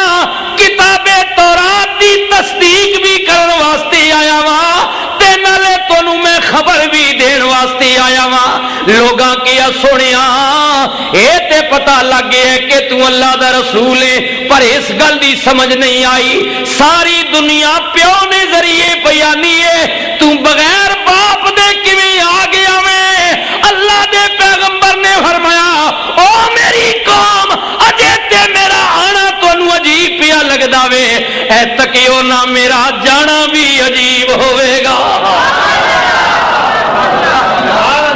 کتاب تورات دی تصدیق بھی کرن واسطے آیا وا تے نالے تانوں میں خبر بھی دین واسطے آیا وا. لوگاں کیا سنیا اے تے پتہ لگ گیا کہ تو اللہ دا رسول ہے, پر اس گل دی سمجھ نہیں آئی. ساری دنیا پیو نے ذریعے بیانی ہے, تو بغیر باپ دے کیویں آ گیا میں. اللہ دے پیغمبر نے فرمایا او میری قوم اجے تے میرا آنا تانوں عجیب پیا لگدا وے, اے تکیو نہ میرا جانا بھی عجیب ہوے گا.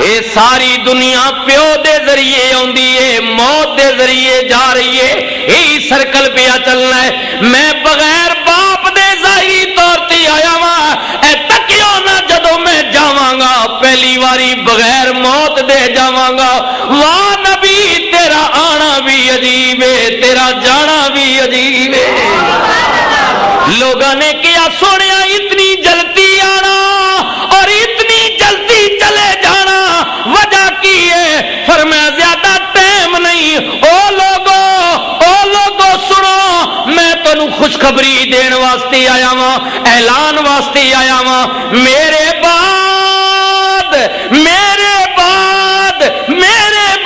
اے ساری دنیا پیو دے ذریعے آندی ہے, موت دے ذریعے جا رہی ہے, یہی سرکل پیا چلنا ہے. میں بغیر باپ دے ظاہری طور تے آیا وا, اے تکیو نہ جدوں میں جاواں گا پہلی واری بغیر موت دے جاواں گا. واہ نبی تیرا آنا بھی عجیب ہے, تیرا جانا بھی عجیب ہے. لوگوں نے کیا سنیا اتنی جلدی آنا اور اتنی جلدی چلے جانا, وجہ کی ہے؟ فرمایا زیادہ ٹائم نہیں. او لوگو سنو, میں تانوں خوشخبری دین واسطے آیا ہاں, اعلان واسطے آیا ہاں. میرے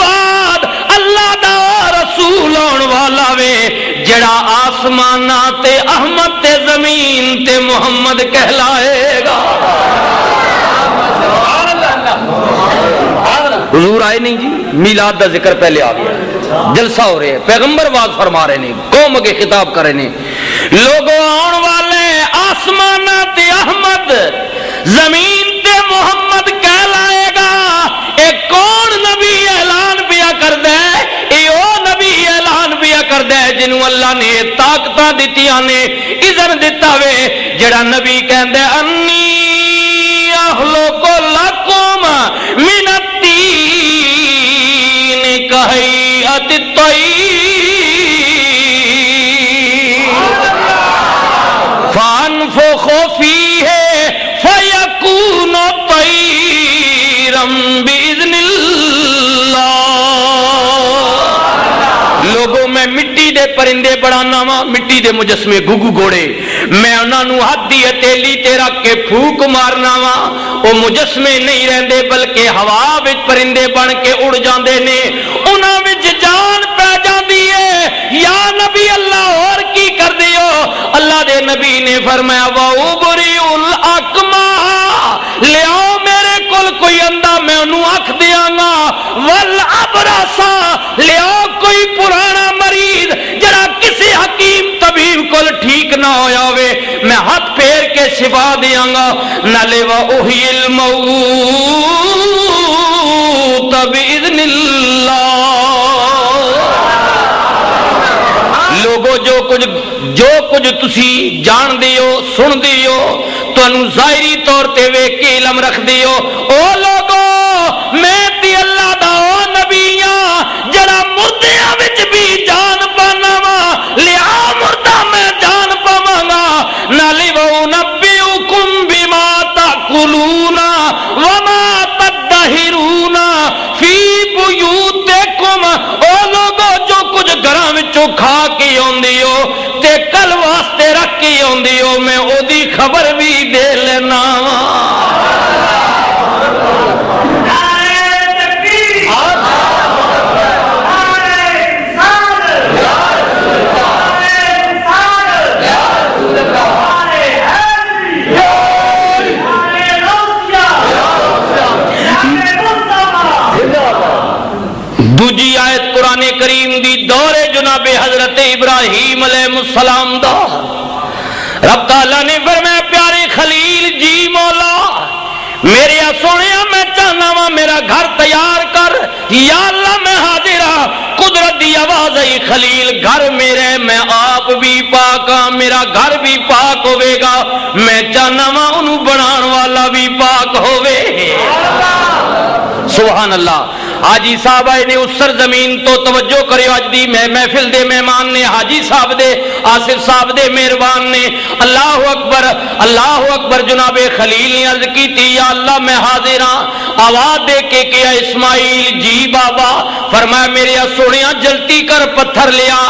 بعد اللہ دا رسول آن والا وے جڑا آسماناں تے احمد تے زمین تے محمد کہلائے گا. حضور آئے نہیں جی, میلاد دا ذکر پہلے آ گیا, جلسہ ہو رہے ہیں, پیغمبر واز فرما رہے ہیں, قوم کے خطاب کر رہے ہیں. لوگوں آن والے آسمان تے احمد زمین تے محمد کہلائے گا. ایک کون نبی اعلان پیا کردا ہے؟ اے او نبی اعلان پیا کردا ہے جنوں اللہ نے طاقتاں دتیاں نے, اذن دتا وے, جڑا نبی کہندا ہے انی اخلق لکم من کہیئت الطیر فانفخ فیہ جڑے پرندے بڑانا وا مٹی دے مجسمے گگو گھوڑے میں انہاں نوں ہاتھ دی ہتھیلی تے رکھ کے پھوک مارنا وا او مجسمے نہیں رہندے بلکہ ہوا وچ پرندے بن کے اڑ جاندے نے انہاں وچ جان پہ جاندی ہے یا نبی اللہ اور کی کر دیو اللہ دے نبی نے فرمایا وَأُبْرِئُ الْأَكْمَحَ لیاؤ میرے کول کوئی اندھا میں انہوں اکھ دیاں گا وَالْأَبْرَصَ لیاؤ کوئی پرانا مریض جڑا کسی حکیم طبیب کول ٹھیک نہ ہویا ہوئے میں ہاتھ پھیر کے شفا دیاں گا نالے وَأُحْيِي الْمَوْتَ بِإِذْنِ اللَّهِ لوگو جو کچھ تسی جان دیو سن دیو تو انہوں ظاہری طور تے ویکھ کے علم رکھ دیو او لوگو میں تی اللہ دا او نبیاں جڑا مردیاں وچ بھی جان پانا وا لیا مردہ میں جان پاواں گا نالی وَأُنَبِّئُكُمْ بِمَا تَأْكُلُونَ وَمَا تَدَّخِرُونَ فِي بُيُوتِكُمْ او لوگو جو کچھ گھراں وچوں کھا کے اوندی ہو تے کل واسطے رکھ کے اوندی ہو میں او دی خبر بھی دے لینا دوجی آیت قرآن کریم دی دور جناب حضرت ابراہیم علیہ السلام دا رب تعالیٰ نے فرمایا پیارے خلیل جی مولا میرے سونیا میں چاہنا وا میرا گھر تیار کر یا اللہ میں حاضر ہاں قدرت دی آواز آئی خلیل گھر میرے میں آپ بھی پاک ہاں میرا گھر بھی پاک ہوئے گا میں چاہنا وا انہوں بنان والا بھی پاک ہوئے سبحان اللہ حاجی صاحب آئے نے اس سرزمین تو توجہ کرے آج دی محفل دے مہمان نے حاجی صاحب دے آصف صاحب دے مہربان نے اللہ اکبر جناب خلیل نے عرض کی تھی یا اللہ میں حاضر ہاں آواز دے کے کیا اسماعیل جی بابا فرمایا میرے سونیا جلتی کر پتھر لیا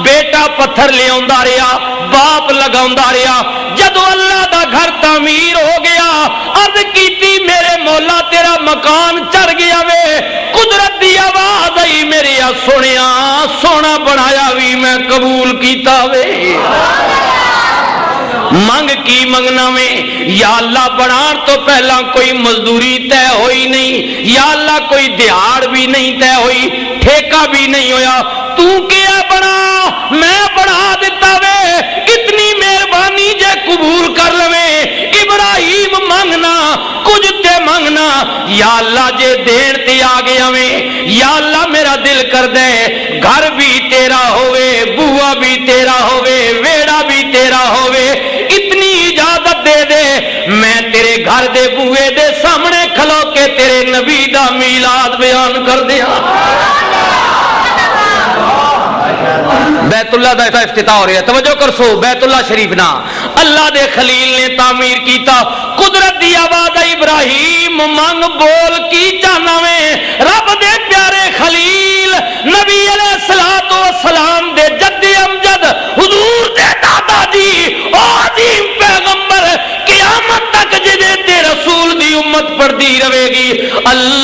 بیٹا پتھر لے آندا رہا باپ لگاوندا رہا جدو اللہ دا گھر تعمیر ہو گیا عرض کیتی میرے مولا تیرا مکان چڑھ گیا وے قدرت دی آواز آئی میرے سونیا سونا بنایا بھی میں قبول کیتا وے منگ کی منگنا میں یا اللہ بنان تو پہلا کوئی مزدوری طے ہوئی نہیں یا اللہ کوئی دیہاڑ بھی نہیں طے ہوئی ٹھیکہ بھی نہیں ہویا تو کیا بنا میں بنا دیتا وے اتنی مہربانی جے قبول کر لوے ابراہیم منگنا کچھ تے منگنا یا اللہ جے دین تے آ گیا میں یا اللہ میرا دل کر دے گھر بھی تیرا ہوئے بوا بھی تیرا ہوئے ویڑا بھی تیرا ہوئے اتنی اجازت دے دے میں تیرے گھر دے بوئے دے سامنے کھلو کے تیرے نبی دا میلاد بیان کر دیا بیت اللہ دا افتتاح ہو رہا ہے توجہ کر سو بیت اللہ شریف نا اللہ دے خلیل نے تعمیر کیتا قدرت دی آواز ابراہیم منگ بول کی جانا میں رب دے پیارے خلیل نبی علیہ السلام دے جد امجد حضور دے دادا جی او عظیم پیغمبر قیامت تک جدے تے رسول دی امت پڑھتی رہے گی اللہم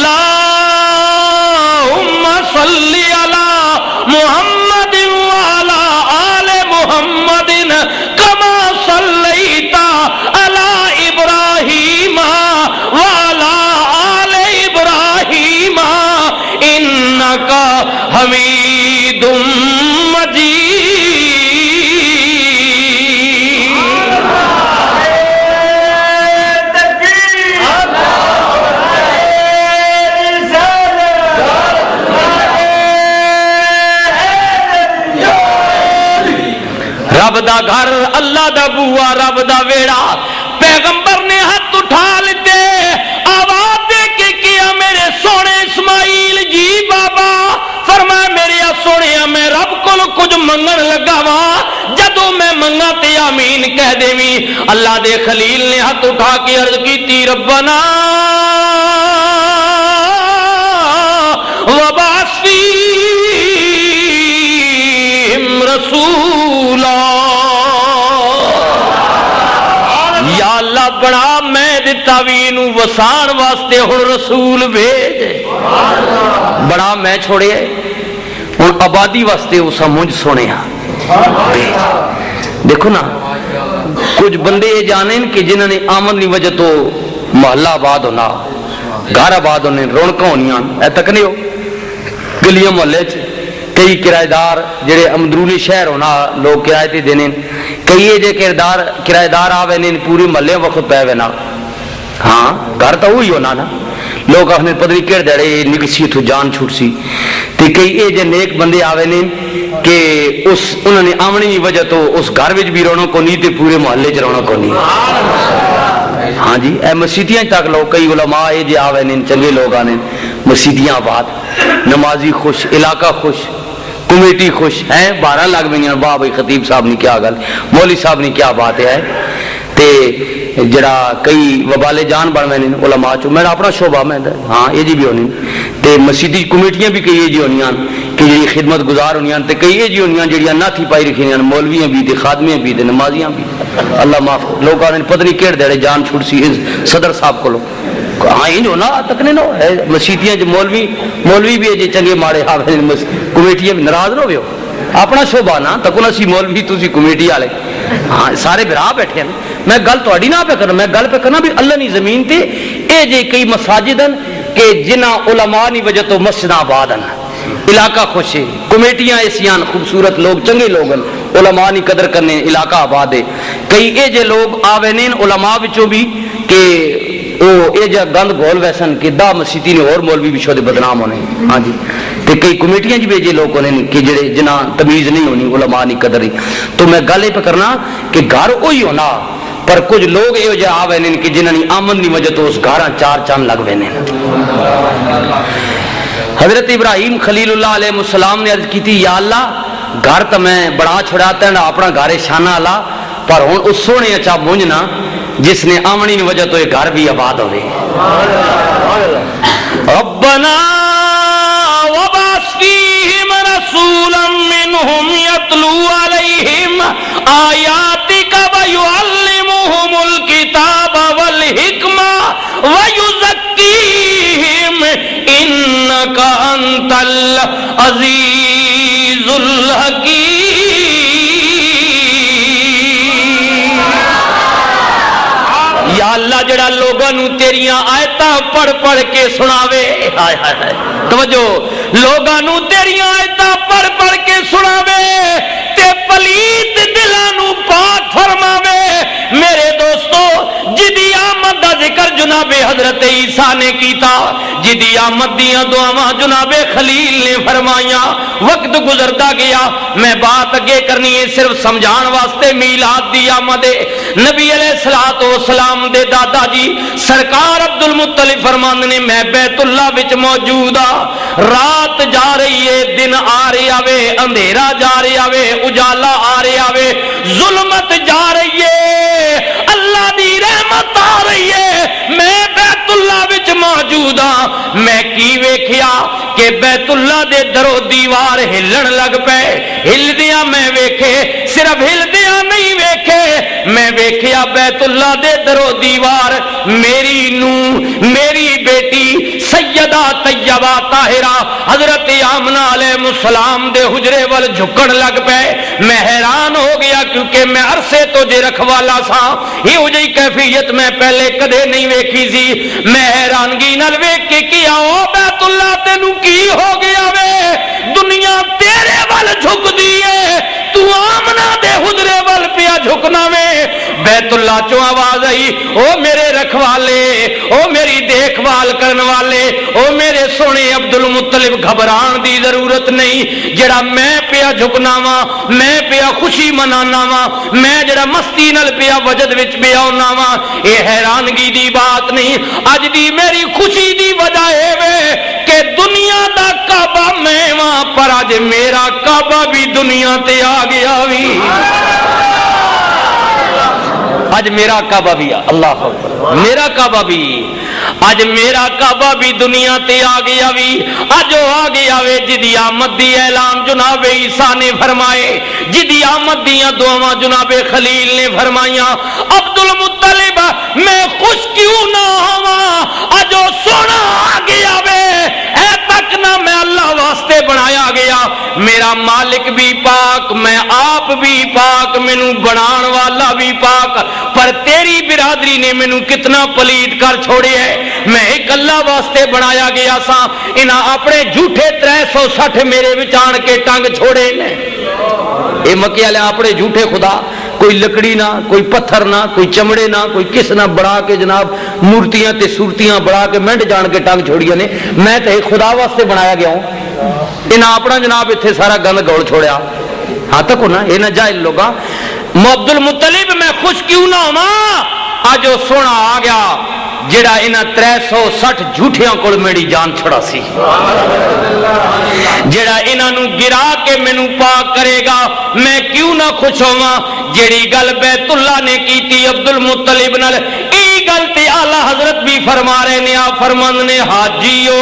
صلی علی محمد وعلی آل محمد کما صلیت علی ابراہیم وعلی آل ابراہیم انکا حمید مجید رب دا گھر اللہ دا بوا رب دا ویڑا پیغمبر نے ہاتھ اٹھا لیتے آواز دے کے کیا میرے سونے اسماعیل جی بابا فرمایا میرے سونے میں رب کو کچھ منگن لگا وا جدو میں منگا تے آمین کہہ دیویں اللہ دے خلیل نے ہاتھ اٹھا کے عرض کی تھی ربنا وبعث فیہم رسول تاوی نو وسان واسطے ہن رسول بھیج بڑا میں چھوڑے ہن آبادی واسطے اسا مجھ سونے دیکھو نا کچھ بندے یہ جانیں کہ جنہوں نے آمد کی وجہ تو محلہ آباد ہونا گھر آباد ہونے رونقاں ہونیاں اے تک نہیں ہو گلیاں محلے کئی کرایہ دار جڑے اندرونی شہر ہونا لوگ کرایہ تے دینے کئی یہ جے کرایہ دار آوے نے پوری محلے وقت پے وے نا ہاں گھر تو وہی ہونا نا لوگ آخنے پتہ نہیں کہڑ دڑے نکسی تو جان چھوٹ سی تے کئی یہ جے نیک بندے آوے نے کہ انہوں نے آمنی کی وجہ تو اس گھر وچ بھی رونق کو نہیں تے پورے محلے چ رونق کو نہیں ہاں جی اے مسیتیاں تک لوگ کئی علماء یہ جے آوے نے چنگے لوگ آنے مسیتیاں آباد نمازی خوش علاقہ خوش کمیٹی خوش ہیں 12 لاکھ میں واہ بھائی خطیب صاحب نے کیا گل مولوی صاحب نے کیا بات ہے تے جڑا کئی وبال جان بن میں علماء چو میرا اپنا شعبہ میں ہاں یہ جی بھی ہونی تے مسیدی کمیٹیاں بھی کئی یہ جی ہونیاں کہ جی خدمت گزار ہونیاں تے کئی یہ جی ہونیاں جڑیاں ناتھی پائی رکھنیاں مولویاں بھی تے خادمیاں بھی تے نمازیاں بھی اللہ معاف لوگ آنے پتہ نہیں کہڑ دے جان چھوٹ سی صدر صاحب کو ہاں یہ جو نا تک نہیں نو ہے مسیتیاں جو مولوی بھی ہے جی چنگے ماڑے آوے کمیٹیاں بھی ناراض نہ ہو اپنا شعبہ نا تکو اسی مولوی تسی کمیٹی والے ہاں سارے برا بیٹھے ہیں میں گل تہاڈی نہ پہ کرنا میں گل پہ کرنا بھی اللہ نی زمین تے اے جے کئی مساجد ہیں کہ جنہ علماء نی وجہ تو مسجد آباد ہیں علاقہ خوش ہے کمیٹیاں ایسیاں خوبصورت لوگ چنگے لوگ ہیں علماء نی قدر کرنے علاقہ آباد ہے کئی اے جے لوگ آوے نے علماء وچوں بھی کہ او اے جا گند گول ویسن کہ دا مسیتی نے اور مولوی بھی شو دے بدنام ہونے ہاں جی تے کئی کمیٹیاں جی بھیجے لوگ ہونے کہ جڑے جنہ تمیز نہیں ہونی علماء نہیں قدر ہی تو میں گل پہ کرنا کہ گھر وہی ہونا پر کچھ لوگ یہ جا آوے نے کہ جنہاں نے آمن دی وجہ تو اس گھراں چار چاند لگ وے نے حضرت ابراہیم خلیل اللہ علیہ السلام نے عرض کی تھی یا اللہ گھر تو میں بڑا چھڑاتا ہے اپنا گھر شانہ اللہ پر ہن اس سونے اچھا مونجنا جس نے آمنی کی وجہ تو یہ گھر بھی آباد ہوئے ربنا وبعث فیہم رسولا منہم یتلو علیہم آیاتک ویعلمہم الکتاب والحکمہ ویزکیہم انک انت العزیز الحکیم یا اللہ جڑا لوگوں تیریاں آیتاں پڑھ پڑھ کے سناوے ہائے ہائے ہائے توجہ لوگوں تیریاں آیتاں پڑھ پڑھ کے سناوے تے پلیت دلانو پاک فرماوے میرے دوستو جدی آمد دا ذکر جناب حضرت عیسیٰ نے کیتا جدی آمد دیاں دعاواں جناب خلیل نے فرمائیاں وقت گزرتا گیا میں بات اگے کرنی ہے صرف سمجھان واسطے میلاد دی آمد نبی علیہ السلام دے دادا جی سرکار عبد المطلب فرماندے نے میں بیت اللہ وچ موجود ہاں رات جا رہی ہے دن آ رہا وے اندھیرا جا رہا وے اجالا آ رہا وے ظلمت جا رہی ہے اللہ دی رحمت آ رہی ہے میں بیت اللہ وچ موجود ہاں میں کی ویکھیا کہ بیت اللہ دے درو دیوار ہلن لگ پے ہلدیاں میں ویکھے صرف ہلدیاں نہیں ویکھے میں ویکھیا بیت اللہ دے درو دیوار میری نو میری بیٹی سیدہ طیبہ طاہرہ حضرت آمنہ علیہ السلام دے حجرے ول جھکن لگ پے میں حیران ہو گیا کیونکہ میں عرصے تو جے رکھوالا سا ہی ہو جئی کیفیت میں پہلے کدے نہیں ویکھی سی میں حیرانگی نال ویکھ کے کیا او بیت اللہ تینوں کی ہو گیا وے دنیا تیرے ول جھک دی ہے تو آمنہ دے حجرے ول پیا جھکنا وے بیت اللہ چوں آواز آئی او میرے رکھوالے او میری دیکھ بھال کرن والے او میرے سونے عبد المطلب گھبران دی ضرورت نہیں جڑا میں پیا جھکنا وا میں پیا خوشی منانا وا میں جڑا مستی نال پیا وجد وچ پیا ہونا وا اے حیرانگی دی بات نہیں اج دی میری خوشی دی وجہ اے وے کہ دنیا دا کعبہ میں واں پر اج میرا کعبہ بھی دنیا تے آ گیا وی آج میرا کعبہ بھی اللہ اکبر میرا کعبہ بھی آج میرا کعبہ بھی دنیا تے آ گیا بھی آج آ گیا وے جدی آمد دی اعلان جناب عیسیٰ نے فرمائے جدی آمد دیاں دعاواں جناب خلیل نے فرمائیاں عبد المطلب میں خوش کیوں نہ ہوا اجو سونا آ گیا وے اے تک نہ میں اللہ واسطے بنایا گیا میرا مالک بھی پاک میں آپ بھی پاک مینوں بنان والا بھی پاک پر تیری برادری نے مینوں کتنا پلیت کر چھوڑے ہے میں ایک اللہ واسطے بنایا گیا سا انہاں اپنے جھوٹے 360 میرے وچ آن کے ٹنگ چھوڑے نے اے مکے والے اپنے جھوٹے خدا کوئی لکڑی نہ کوئی پتھر نہ کوئی چمڑے نہ کوئی کس نہ بڑا کے جناب مورتیاں تے صورتیاں بڑا کے منڈ جان کے ٹنگ چھوڑیاں نے میں تے خدا واسطے بنایا گیا ہوں انہاں اپنا جناب اتنے سارا گند گول چھوڑیا ہاں تک ہونا یہ نہ جائل لوگا عبد المطلب میں خوش کیوں نہ ہوا اج وہ سونا آ گیا جڑا انہاں 360 جھوٹیاں کول میری جان چھڑا سی جڑا انہاں نو گرا کے مینوں پاک کرے گا میں کیوں نہ خوش ہوواں جڑی گل بیت اللہ نے کیتی عبد المطلب نال ای گل تے اعلی حضرت بھی فرما رہے نے آپ فرمان نے حاجیو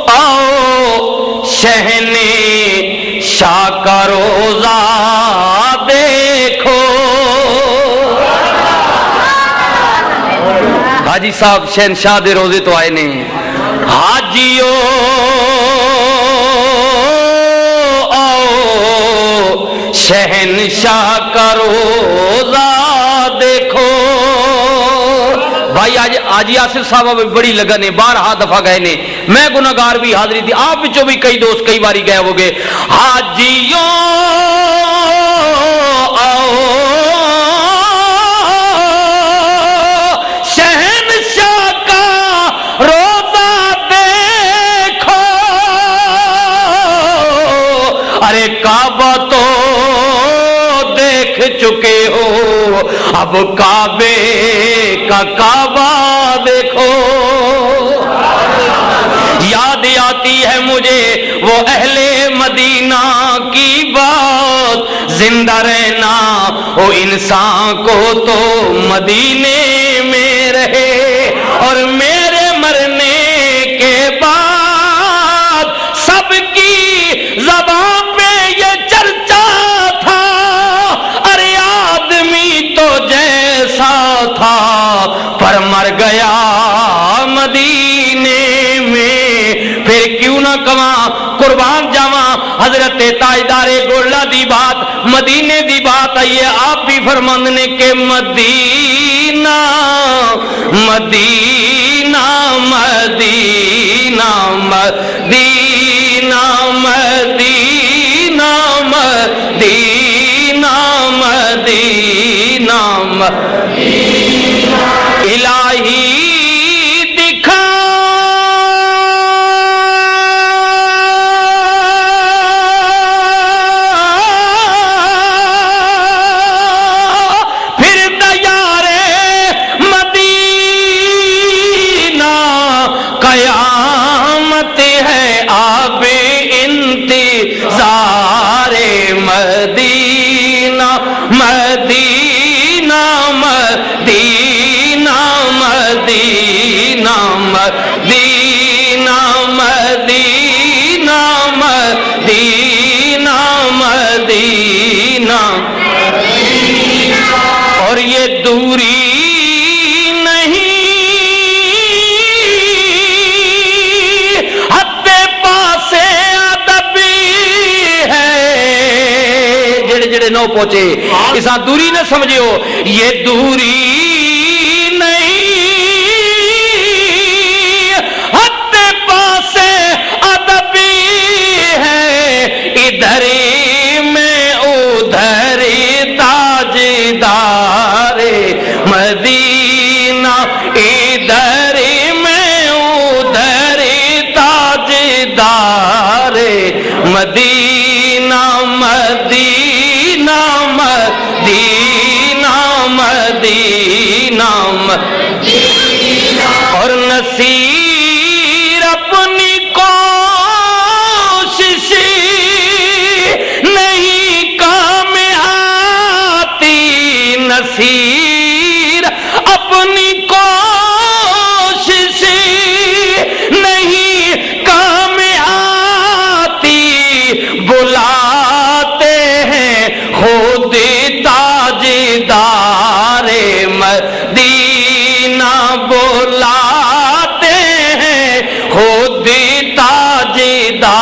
آؤ شہنے شاہ کا روزہ دیکھو حاجی صاحب شہنشاہ دے روزے تو آئے نے حاجیو آؤ شہنشاہ کا روزہ دیکھو بھائی آج یاسر صاحب بڑی لگن ہے 12 دفعہ گئے نے میں گناہگار بھی حاضری تھی آپ بچوں بھی کئی دوست کئی باری گئے ہوگے حاجیوں آؤ شہنشاہ کا روزہ دیکھو ارے کعبہ تو دیکھ چکے ہو اب کعبے کا کعبہ دیکھو یاد آتی ہے مجھے وہ اہل مدینہ کی بات زندہ رہنا وہ انسان کو تو مدینے میں رہے اور میرے مرنے کے بعد سب کی زبان پہ یہ چرچا تھا ارے آدمی تو جیسا تھا پر مر گیا مدینے میں پھر کیوں نہ کہاں قربان جاواں حضرت تاجدار گولڑا دی بات مدینے دی بات آئیے آپ بھی فرماند نے کہ مدینہ مدینہ مدینہ مدینہ مدینہ مدینہ مدینہ مدینہ الہی دکھا پھر دیارے مدینہ قیامت ہے آب انتظار مدینہ مدینہ مدینہ مدینہ مدینہ مدینہ مدینہ مدینہ اور یہ دوری نہیں حد پاس ادب ہے جڑے جڑے نو پہنچے اسا دوری نہ سمجھو یہ دوری ادھر میں ادھر تاجدار مدینہ ادھر میں ادھر تاجدار مدینہ مدینہ مدینہ مدینہ اور نصیر اپنی نصیر اپنی کوشش نہیں کام آتی بلاتے ہیں خود تاجدار لاتے ہیں خود تاجدار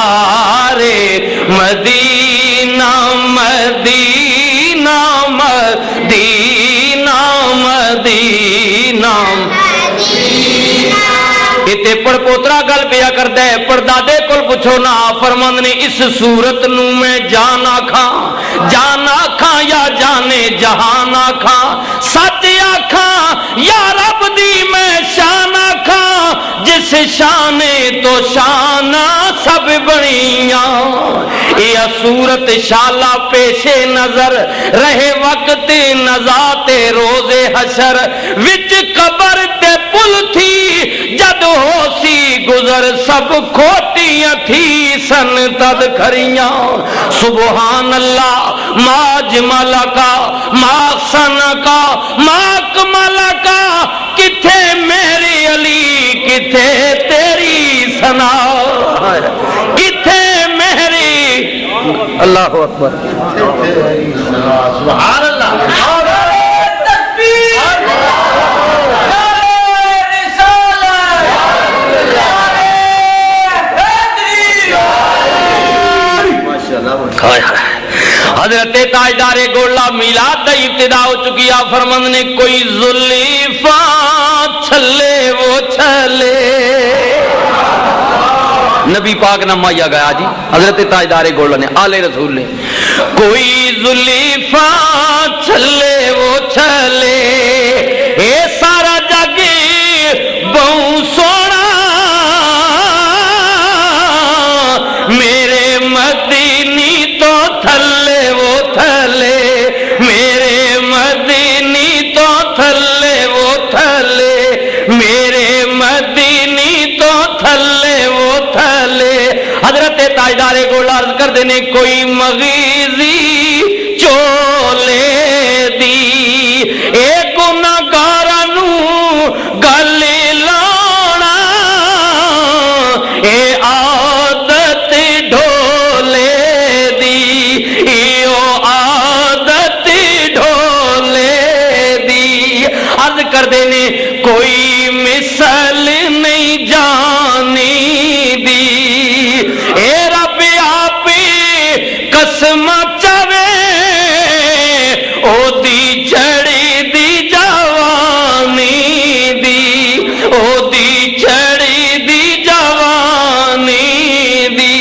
مدینہ مدینہ مدینہ مدینہ تے پڑ پوترا گل پیا کردا ہے پردادے کول پوچھو نا فرمند نے اس صورت نو میں جان آکھاں یا جانے جہان آکھاں سچ آکھاں یا رب دی میں شان آکھاں جس شانے تو شانہ سب بنیاں یہ صورت شالا پیش نظر رہے وقت نزات روز حشر وچ قبر تے پل تھی جد ہو سی گزر سب کھوٹیاں تھی سن تد کھریاں سبحان اللہ ما جمال کا ما احسن کا ما اکمل کا کتھے میری علی کتھے تیری ثنا کتھے میری اللہ اکبر سبحان اللہ حضرت تاجدار گولہ میلاد دا ابتدا ہو چکی ہے فرمند نے کوئی زلیفاں چھلے وہ چھلے نبی پاک نہ مایا گیا جی حضرت تاجدار گولہ نے آلِ رسول نے کوئی زلیفاں چھلے وہ چھلے اے سارا جگ بہوں سونا میرے مدینی تو تھلے وہ تھلے میرے مدینی تو تھلے وہ تھلے میرے مدینی تو تھلے وہ تھلے حضرت تاجدار گولہ عرض کر دینے کوئی مغیزی چولے دی اے گناہگارانو گل لانا اے عادت ڈھولے دی ایو عادت ڈھولے دی عرض کر دینے کوئی مثل نہیں جانی دی اے رب آپ قسم چوے او دی چڑی دی جوانی دی او دی چڑی دی جوانی دی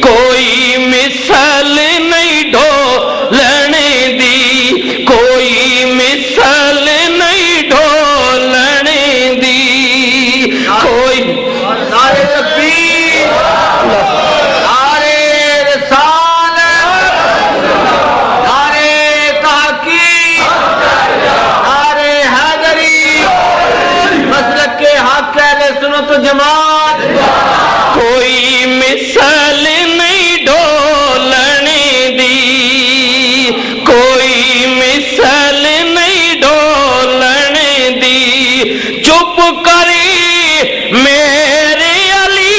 کوئی مثل نہیں ڈھولنے دی کوئی مثل نہیں ڈھولنے دی کوئی نعرہ تکبیر نعرہ رسالت نعرہ تحقیق نعرہ حیدری مسلک کے حق اہل سنت و جماعت کوئی مثل نہیں ڈھولنے دی کوئی مثل نہیں ڈھولنے دی چپ کری میرے علی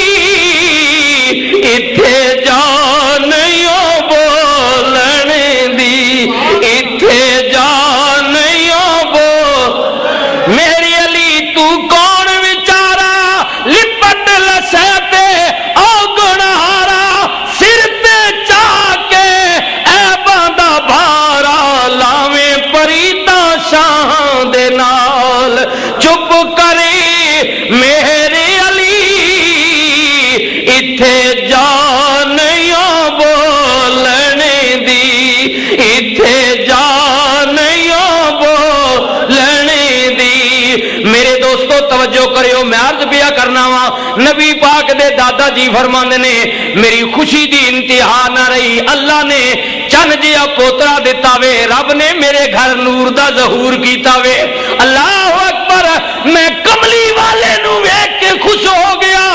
اتھے جانیوں بولنے دی اتھے جانیوں بول میری علی تو کون وچارا لپٹ لسیتے او گنہارا سر تے چاکے اے باندہ بھارا لاویں پریتا شاہاں دے نال چپ کری میرے علی اتھے جانیوں بولنے دی اتھے جانیوں بولنے دی میرے دوستو توجہ کریو میں عرض پیا کرنا وا نبی پاک دے دادا جی فرماندے نے میری خوشی دی انتہا نہ رہی اللہ نے چن جیا پوترا دیتا وے رب نے میرے گھر نور دا ظہور کیتا وے اللہ اکبر میں کملی والے نو ویکھ کے خوش ہو گیا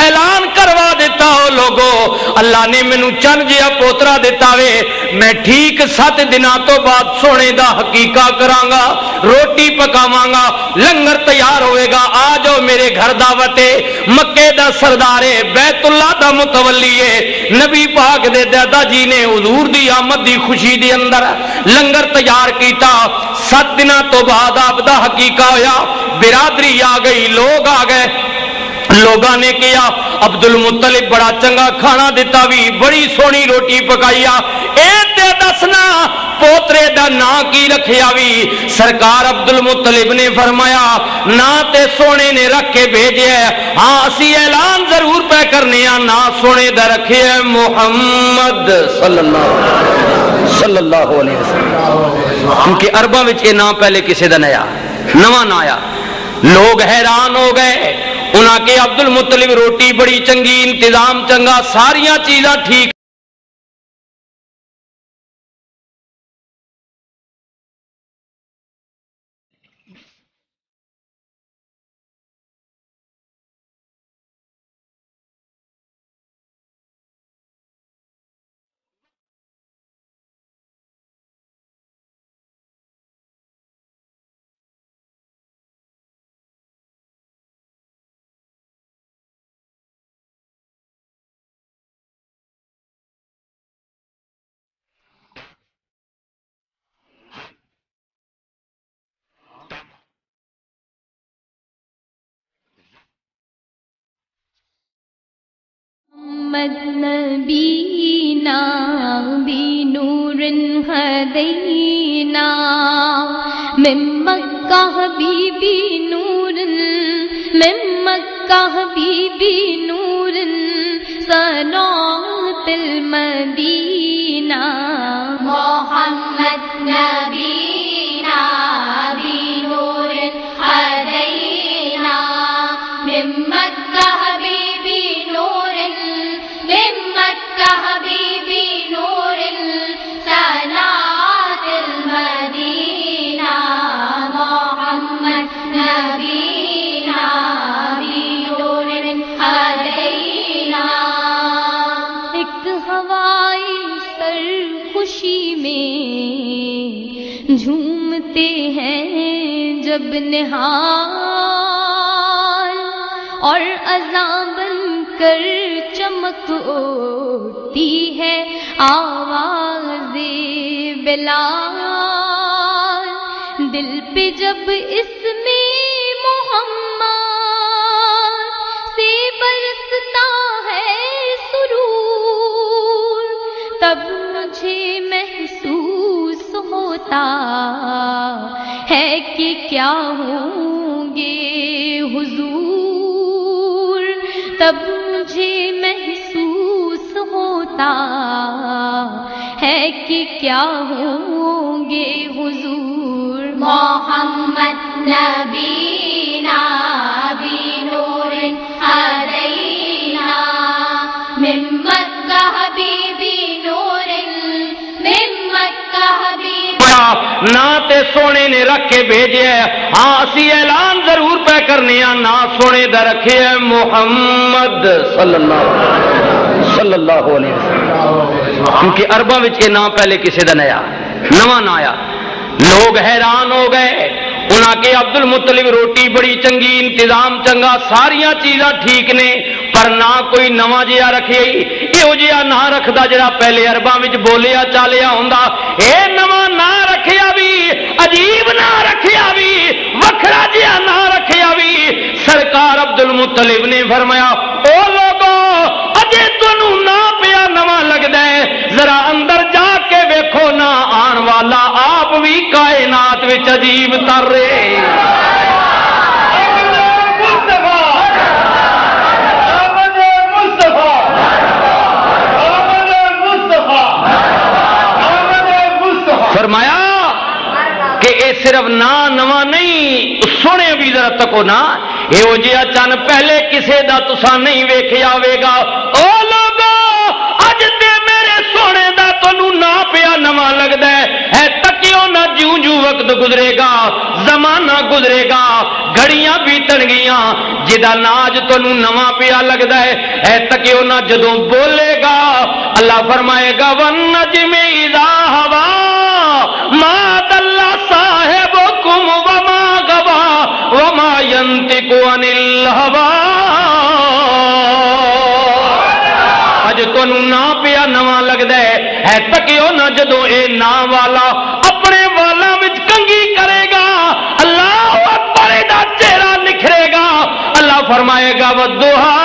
اعلان کروا دیتا ہو لوگو اللہ نے مینوں چن جیا پوترا دیتا وے میں ٹھیک 7 دنوں تو بعد سونے دا حقیقہ کراں گا روٹی پکاواں گا لنگر تیار ہوئے گا آ جاؤ میرے گھر دعوت ہے، مکے دا سردار ہے، بیت اللہ دا متولی ہے، نبی پاک دے دادا جی نے حضور دی آمد دی خوشی دے اندر لنگر تیار کیتا، 7 دنوں تو بعد آپ دا حقیقہ ہویا، برادری آ گئی، لوگ آ گئے، لوگاں نے کیا عبد المطلب بڑا چنگا کھانا دیتا بھی، بڑی سونی روٹی پکائیا، اے تے دسنا پوترے دا نا کی رکھیا بھی؟ سرکار عبد المطلب نے فرمایا نا تے سونے نے رکھ کے بھیجے ہے، ہاں اسی اعلان ضرور پہ کرنے ہاں، نا سونے دا رکھے ہے محمد صلی اللہ علیہ وسلم، کیونکہ عرباں وچ اے نا پہلے کسے دا نیا نواں نا آیا، لوگ حیران ہو گئے، انہاں کے عبد المطلب روٹی بڑی چنگی، انتظام چنگا، ساریاں چیزاں ٹھیک، محمد نبینا بنور ہدینا من مکہ حبیبی نور، من مکہ حبیبی نور صنعت المدینہ، محمد نبینا بنور ہدینا من مکہ حبیبی نور، من مکہ حبیبی نور صنعت المدینہ، محمد نبینا بنور ہدینا۔ ایک ہوائی سر خوشی میں جھومتے ہیں جب نہال، اور اذاں بن کر چمک اٹھتی ہے آواز بلال، دل پہ جب اسم محمد سے برستا ہے سرور، تب مجھے محسوس ہوتا ہے کہ کیا ہوں گے حضور، تب مجھے محسوس ہوتا ہے کہ کیا ہوں گے حضور، محمد نبینا بنور ہدینا من مکہ حبیبی نور، من مکہ حبیبی نا تے سونے نے رکھ کے بھیجے ہے، ہاں اسی اعلان ضرور پہ کرنے ہاں، نا سونے دا رکھے ہے محمد صلی اللہ علیہ وسلم، کیونکہ عرباں وچ اے نا پہلے کسے دا نیا نواں نا آیا، لوگ حیران ہو گئے، انہاں کے عبد المطلب روٹی بڑی چنگی، انتظام چنگا، ساریاں چیزاں ٹھیک نے، پر نہ کوئی نواں جہا رکھے، یہو جہا نہ رکھدا جڑا پہلے عرباں وچ بولیا چالیا ہوندا، اے نواں نہ رکھیا بھی، عجیب نہ رکھیا بھی، وکھرا جہا نہ رکھیا بھی۔ سرکار عبد المطلب نے فرمایا او لوگو اجے تانوں نہ پیا نواں لگدا ہے، ذرا اندر جا کے ویکھو نا آن والا آپ بھی کائنات وچ عجیب تر رہے۔ فرمایا کہ اے صرف نا نواں نہیں، سونے بھی ذرا تکو نا، یہو جہا چن پہلے کسے دا تساں نہیں ویکھیا ہوے گا۔ او لوگو اج تے میرے سونے دا تانوں نا پیا نواں لگدا ہے تکیو نہ، جوں جوں وقت گزرے گا، زمانہ گزرے گا، گھڑیاں بیتن گیاں، جدا ناج تانوں نواں پیا لگدا ہے تکیو نہ، جدوں بولے گا اللہ فرمائے گا والنجم اذا ہوا ما ضل صاحبکم وما غوا وما ينطق ينطق عن الهوى اج تانوں نا پیا نواں لگدا ہے تکیو نہ جدوں اے نا والا اپنے والاں وچ کنگھی کرے گا اللہ اکبر دا چہرہ نکھرے گا اللہ فرمائے گا والضحى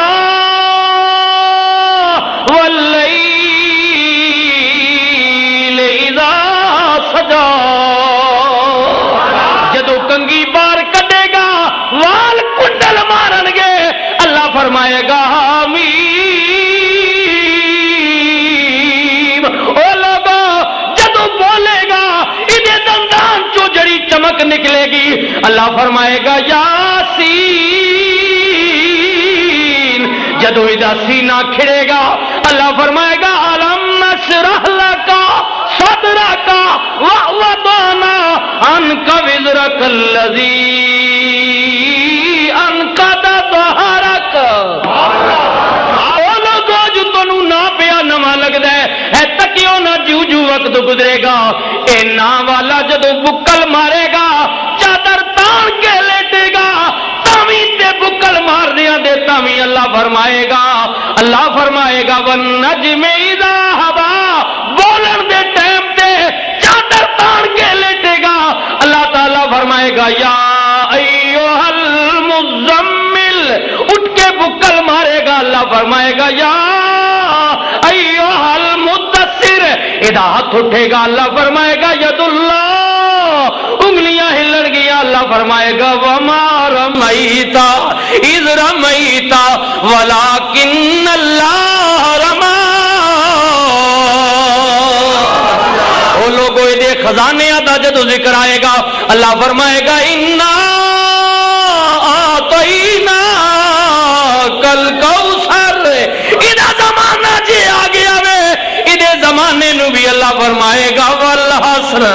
واللیل اذا سجا جدوں کنگھی بار کڈے گا وال کنڈل مارن گے اللہ فرمائے گا حمیم او لوگو جدوں بولے گا ادھے دندان چو جڑی چمک نکلے گی اللہ فرمائے گا یاسین جدوں ادھا سینہ کھڑے گا اللہ فرمائے گا علم نشرح لکا صدرکا ووضعنا عنک وزرک الذی انقض ظہرک جو تنوں نہ پیا نواں لگدا ہے تکیو نہ جو جو وقت گزرے گا اے نا والا جدوں بکل مارے گا چادر تان کے لیٹے گا تاویں تے بکل مار دیاں دے تاویں اللہ فرمائے گا والنجم اذا ہوا بولن دے ٹائم تے چادر تان کے لیٹے گا اللہ تعالی فرمائے گا یا ایھا المزمل اٹھ کے بکل مارے گا اللہ فرمائے گا یا ایھا المدثر ادا ہاتھ اٹھے گا اللہ فرمائے گا ید اللہ انگلیاں ہلن گیا اللہ فرمائے گا وما رمیت اذ رمیت ولکن اللہ رمی وہ لوگوں دے خزانے دا جدو ذکر آئے گا اللہ فرمائے گا انا آتینا کل کوثر ادا زمانہ جی آ گیا وے ادے زمانے نو بھی اللہ فرمائے گا والحسر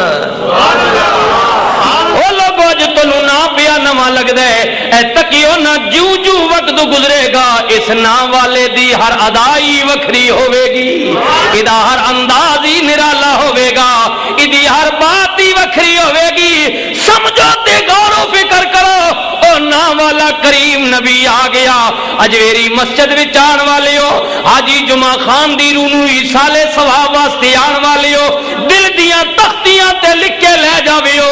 وہ لوگوں جو تنوں نا پیا نواں لگدا ہے تکیو نہ جو جو وقت گزرے گا اس نا والے دی ہر ادائی وکھری ہوے گی ادا ہر انداز ہی نرالا ہوے گا ادی ہر بات ہی وکھری ہوے گی سمجھو تے غور و فکر کرو او نا والا کریم نبی آ گیا اجویری مسجد وچ آن والے ہو حاجی جمعہ خان دی رونوئی سالے ثواب واسطے آن والے ہو دل دیاں تختیاں تے لکھ کے لے جاویو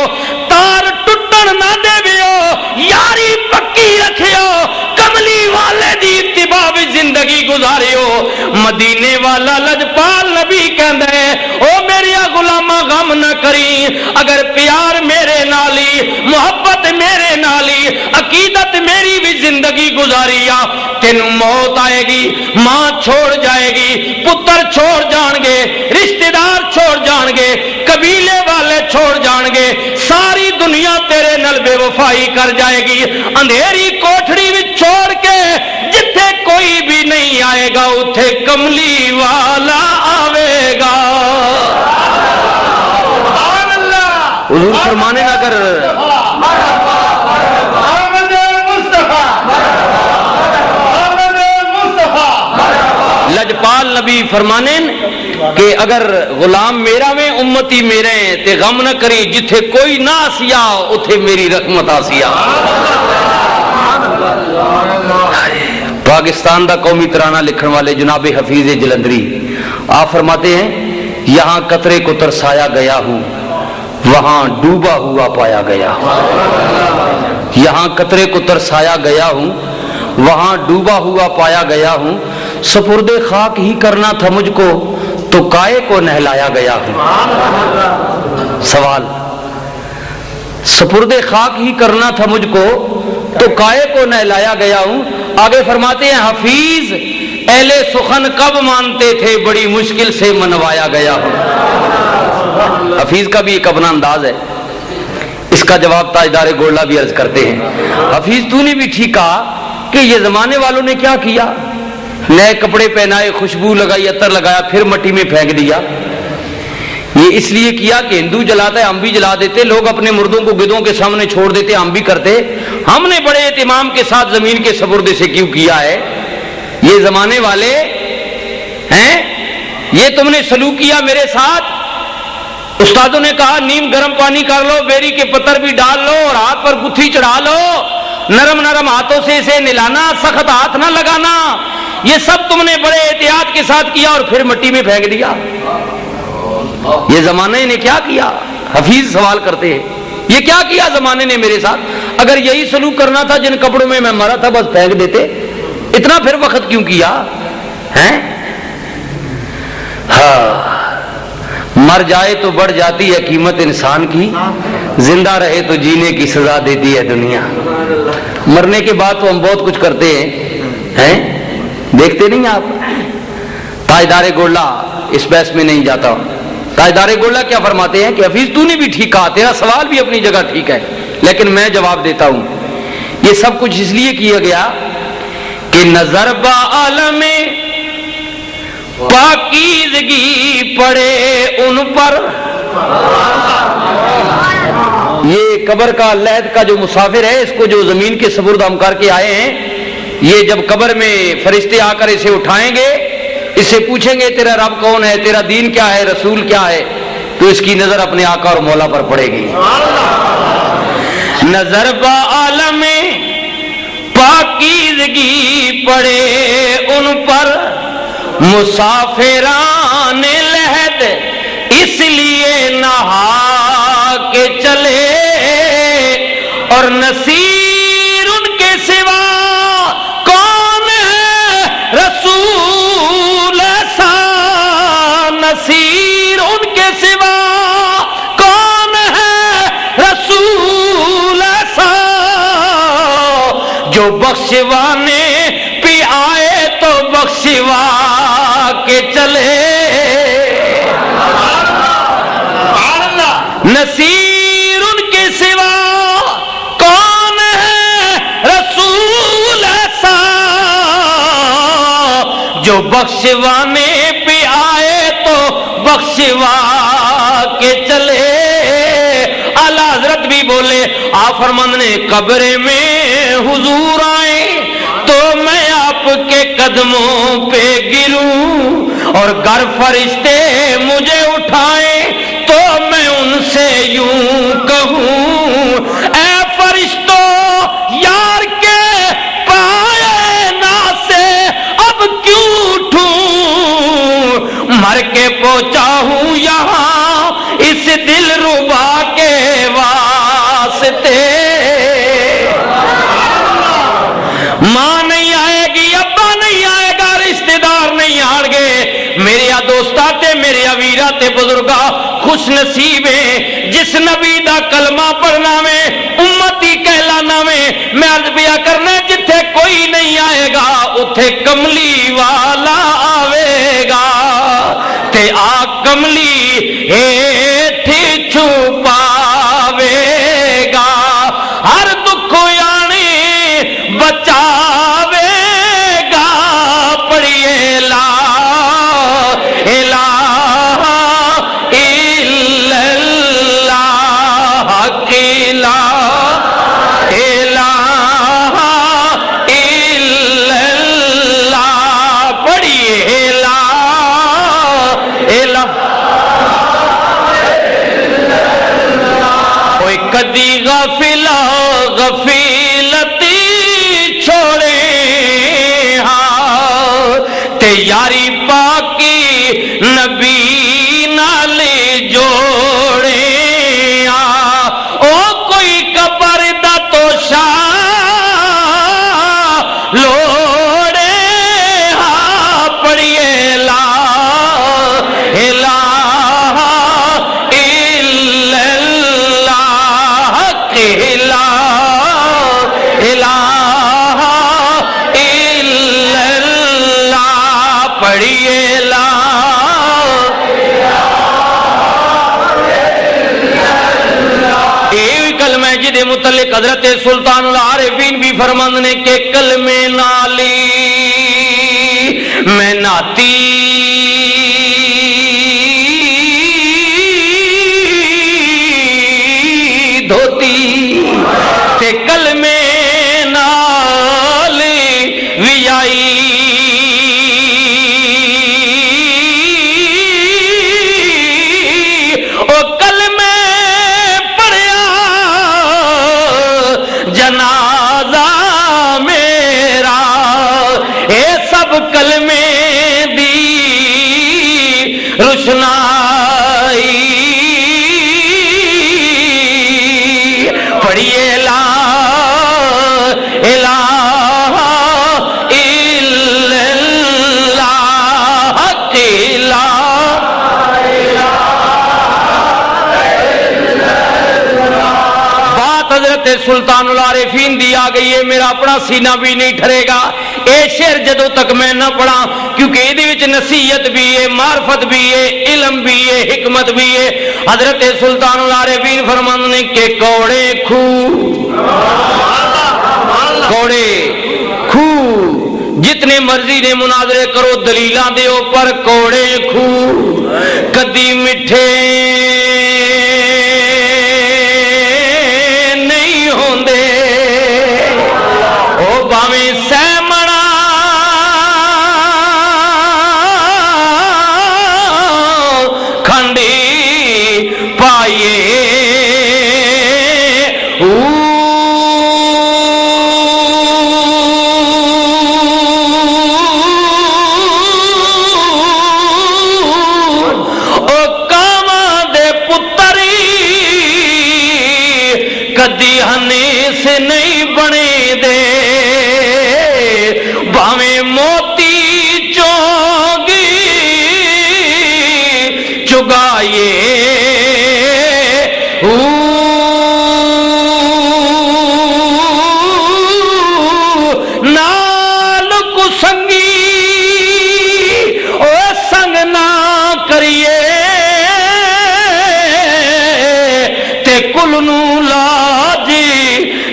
تار ٹٹن نہ دیویو یاری پکی رکھیو کملی والے دی اتباع وچ زندگی گزاریو مدینے والا لجپال نبی کہندا ہے او میریا غلاماں غم نہ کری اگر پیار میرے نالی محبت میرے نالی عقیدت میری بھی زندگی گزاریا تین موت آئے گی ماں چھوڑ جائے گی پتر چھوڑ جان گے رشتہ دار چھوڑ جان گے قبیلے والے چھوڑ جان گے ساری دنیا تیرے نال بے وفائی کر جائے گی اندھیری کوٹھڑی وچ چھوڑ کے جتھے کوئی بھی نہیں آئے گا اتھے کملی والا آوے گا حضور فرمانے نہ کر لجپال نبی فرمانے کہ اگر غلام میرا میں امتی میرے تے غم نہ کری جتھے کوئی نہ آسیا اتھے میری رحمت آسیا پاکستان دا قومی ترانہ لکھن والے جناب حفیظ جلندری آپ فرماتے ہیں یہاں قطرے کو ترسایا گیا ہوں وہاں ڈوبا ہوا پایا گیا ہوں یہاں قطرے کو ترسایا گیا ہوں وہاں ڈوبا ہوا پایا گیا ہوں سپرد خاک ہی کرنا تھا مجھ کو تو کائے کو نہلایا گیا ہوں سوال سپرد خاک ہی کرنا تھا مجھ کو تو کائے کو نہلایا گیا ہوں آگے فرماتے ہیں حفیظ اہل سخن کب مانتے تھے بڑی مشکل سے منوایا گیا ہوں حفیظ کا بھی ایک اپنا انداز ہے اس کا جواب تاجدار گولڈا بھی عرض کرتے ہیں حفیظ تو نے بھی ٹھیک کہا کہ یہ زمانے والوں نے کیا کیا نئے کپڑے پہنائے خوشبو لگائی عطر لگایا پھر مٹی میں پھینک دیا یہ اس لیے کیا کہ ہندو جلاتا ہے ہم بھی جلا دیتے لوگ اپنے مردوں کو گدوں کے سامنے چھوڑ دیتے ہم بھی کرتے ہم نے بڑے اہتمام کے ساتھ زمین کے سپردے سے کیوں کیا ہے یہ زمانے والے ہیں یہ تم نے سلوک کیا میرے ساتھ استادوں نے کہا نیم گرم پانی کر لو بیری کے پتر بھی ڈال لو اور ہاتھ پر گتھی چڑھا لو نرم نرم ہاتھوں سے اسے نلانا، سخت ہاتھ نہ لگانا، یہ سب تم نے بڑے احتیاط کے ساتھ کیا اور پھر مٹی میں پھینک دیا۔ یہ زمانے نے کیا کیا؟ حفیظ سوال کرتے ہیں، یہ کیا کیا زمانے نے میرے ساتھ؟ اگر یہی سلوک کرنا تھا جن کپڑوں میں مرا تھا بس پھینک دیتے، اتنا پھر وقت کیوں کیا ہے؟ ہاں، مر جائے تو بڑھ جاتی ہے قیمت انسان کی، زندہ رہے تو جینے کی سزا دیتی ہے دنیا۔ مرنے کے بعد تو ہم بہت کچھ کرتے ہیں، دیکھتے نہیں آپ؟ تاجدار گولڈا اس بحث میں نہیں جاتا ہوں۔ تاجدار گولڈا کیا فرماتے ہیں کہ حفیظ تو نے بھی ٹھیک کہا، تیرا سوال بھی اپنی جگہ ٹھیک ہے، لیکن میں جواب دیتا ہوں، یہ سب کچھ اس لیے کیا گیا کہ نظر با عالم پاکیزگی پڑے ان پر۔ یہ قبر کا لحد کا جو مسافر ہے، اس کو جو زمین کے سپرد ہم کر کے آئے ہیں، یہ جب قبر میں فرشتے آ کر اسے اٹھائیں گے، اس سے پوچھیں گے تیرا رب کون ہے، تیرا دین کیا ہے، رسول کیا ہے، تو اس کی نظر اپنے آقا اور مولا پر پڑے گی۔ نظر با عالم پاکیزگی پڑے ان پر، مسافران لحد اس لیے نہا کے چلے، اور نصیر ان کے سوا کون ہے رسول ایسا، نصیر ان کے سوا کون ہے رسول ایسا، جو بخشوانے پہ آئے تو بخشوا کے چلے۔ نصیر ان کے سوا کون ہے رسول ایسا، جو بخشوانے پہ آئے تو بخشوا کے چلے۔ اعلیٰ حضرت بھی بولے، آپ فرمان نے قبر میں حضور آئے تو میں آپ کے قدموں پہ گروں، اور گر فرشتے مجھے اٹھائیں تو میں ان سے یوں کہوں، اے فرشتوں یار کے پائے نا سے اب کیوں اٹھوں، مر کے پہنچا ہوں یہاں اس دل ربا کے واسطے۔ ماں نہیں آئے گی، ابا نہیں آئے گا، رشتہ دار نہیں آڑ گے، میرے دوستا تے میرے ویرا تے بزرگا خوش نصیب ہے جس نبی دا کلمہ پڑھنا میں امتی کہلانا میں عرض پیا کرنا، جتھے کوئی نہیں آئے گا اتھے کملی والا آوے گا، تے آ کملی ہیٹھ چھپاوے گا، ہر دکھ یعنی بچاوے گا، پڑھیے لا الہ الا اللہ کی لا الہ الا اللہ، پڑھیے لا الہ۔ کوئی کدی غافلا غفیلتی چھوڑے ہاں، تے یاری پاکی نبی نال جوڑے ہاں، او کوئی قبر دا توشا لوڑے ہاں، پڑھیے لا الہ الا اللہ کی لا الہ الا اللہ، پڑھیے لا۔ یہ کلمہ جدے متعلق حضرت سلطان العارفین بھی فرماند نے کہ کلمے نالی میں ناتی دھوتی، تے کلمے نالی ویائی، او کلمے پڑھیا جنازہ روشنائی پڑھیے لا الہ الا اللہ لا حضرت سلطان العارفین دی آ گئی ہے، میرا اپنا سینہ بھی نہیں ٹھرے گا اے شعر جدوں تک میں نہ پڑھا، کیونکہ یہ وچ نصیحت بھی ہے، معرفت بھی ہے، علم بھی ہے، حکمت بھی ہے۔ حضرت سلطان العارفین فرماندے نے کہ کوڑے کھو جتنے مرضی نے مناظرے کرو، دلیلاں دے اوپر، کوڑے کھو کدی مٹھے کدی ہنے سے نہیں بنے دے، بھاویں موتی چوگی چگائیے نال کو سنگی او سنگ نہ کریے تے کل نو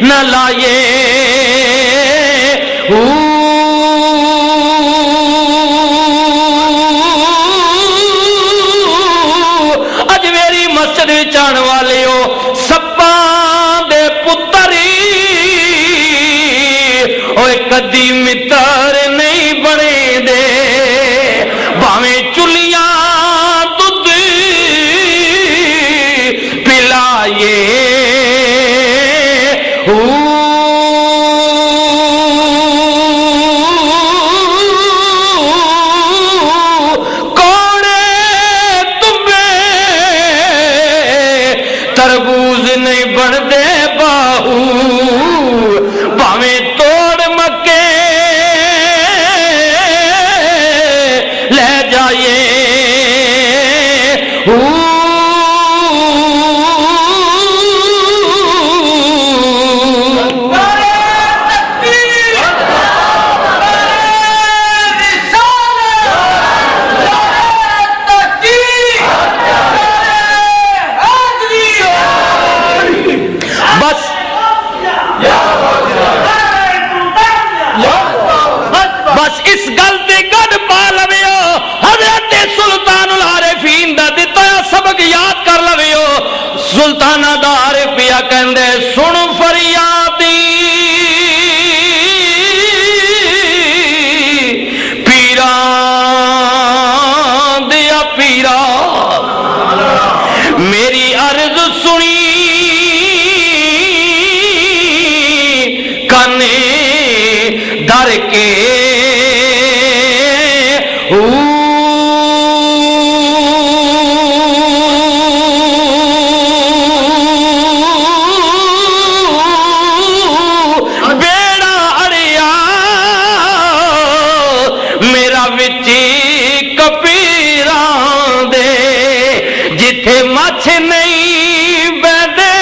نہ لائے اج میری مسجد وچ آن والے ہو، سپاں دے پتری اوے کدی متر نہیں بنے دے، بھاویں چلیاں دودھ پلائے تربوز نہیں بن دے باہو، بھاویں توڑ مکے لے جائیے بس اس گل تے گڈ پا لویو، حضرت سلطان العارفین دا دتا سبق یاد کر لویو۔ سلطانہ دا عارف پیا کہندے سن فریادی پیران دیا پیرا، میری عرض سنی کانے در کے بیڑا اڑیا میرا وچی کپیران دے، جتھے مچھ نہیں بیندے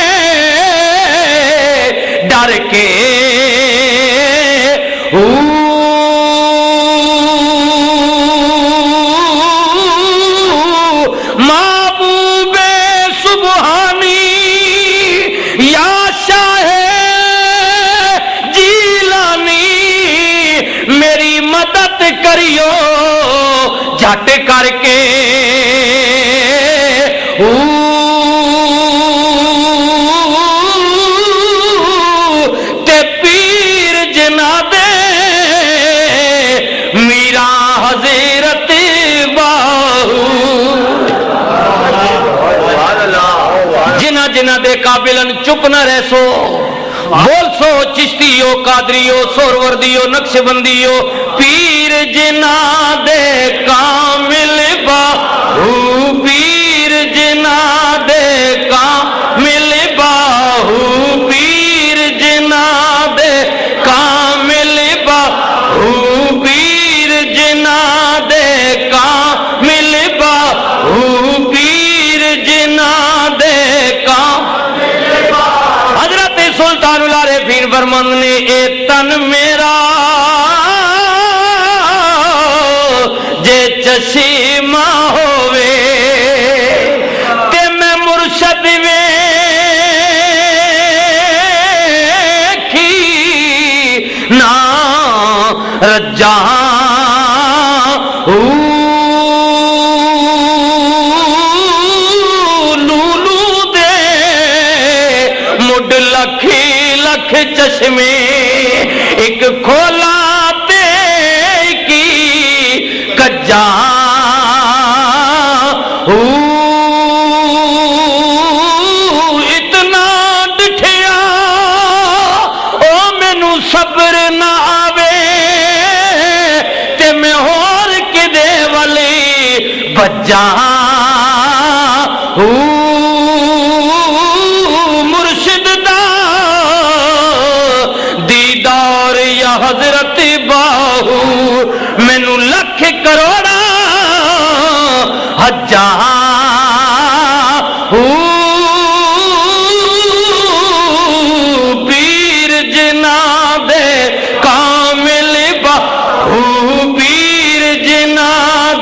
ڈر کے محبوب سبحانی یا شاہ جیلانی میری مدد کریو جھٹ کر کے تے پیر جنا دے میرا حضرت باہو، جنہ جنہ دے قابلن چپ نہ رہ سو، بول سو چشتیو قادریو سوروردیو نقشبندیو، پیر جنہ دے کامل باہو چشمہ ہووے تے میں مرشد ویکھی نا رجا چشمے ایک کھولا تے کی کجا اتنا ڈٹھیا او مینو صبر نہ آوے تے میں ہور کدے والے بجا حضرت باہو مینو لکھ کروڑا حجا پیر جنا دے کامل باہو پیر جنا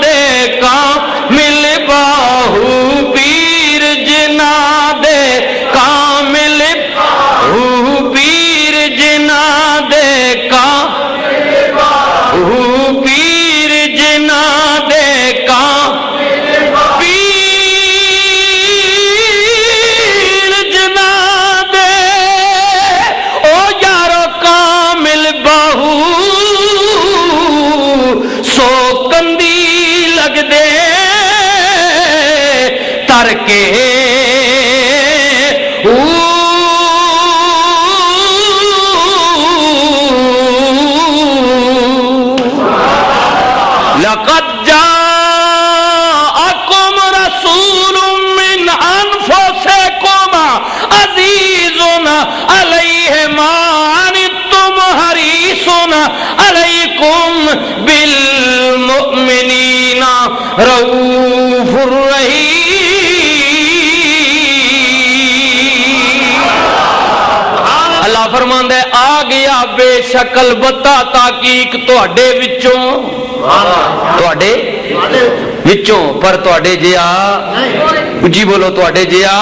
دے کامل باہو پیر جنا دے کامل باہو پیر جنا دے پیر جنا دے پیر جنا دے او یارو کامل باہو سو کندی لگ دے تر کے لقد جاءكم رسول من أنفسكم عزيز عليه ما عنتم حريص عليكم بالمؤمنين رؤوف رحيم. اللہ فرماندا ہے آ گیا بے شکل بتا تحقیق تواڈے وچوں تواڈے وچوں پر تواڈے جیا جی بولو تواڈے جیا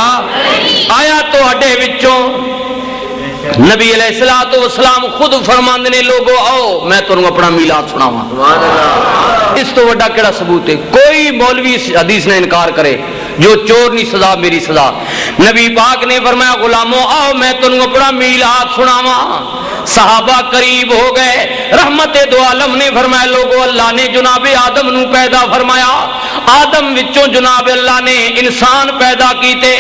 آیا تواڈے وچوں. نبی علیہ الصلوۃ والسلام خود فرماندے نے لوگو آؤ میں تانوں اپنا میلاد سناواں. اس تو بڑا کیڑا ثبوت ہے؟ کوئی مولوی حدیث نے انکار کرے جو چور نہیں سزا میری سزا. نبی پاک نے فرمایا غلامو آؤ میں تانوں اپنا میلاد سناواں. صحابہ قریب ہو گئے. رحمت دو عالم نے فرمایا لوگو اللہ نے جناب آدم نو پیدا فرمایا. آدم وچوں جناب اللہ نے انسان پیدا کیتے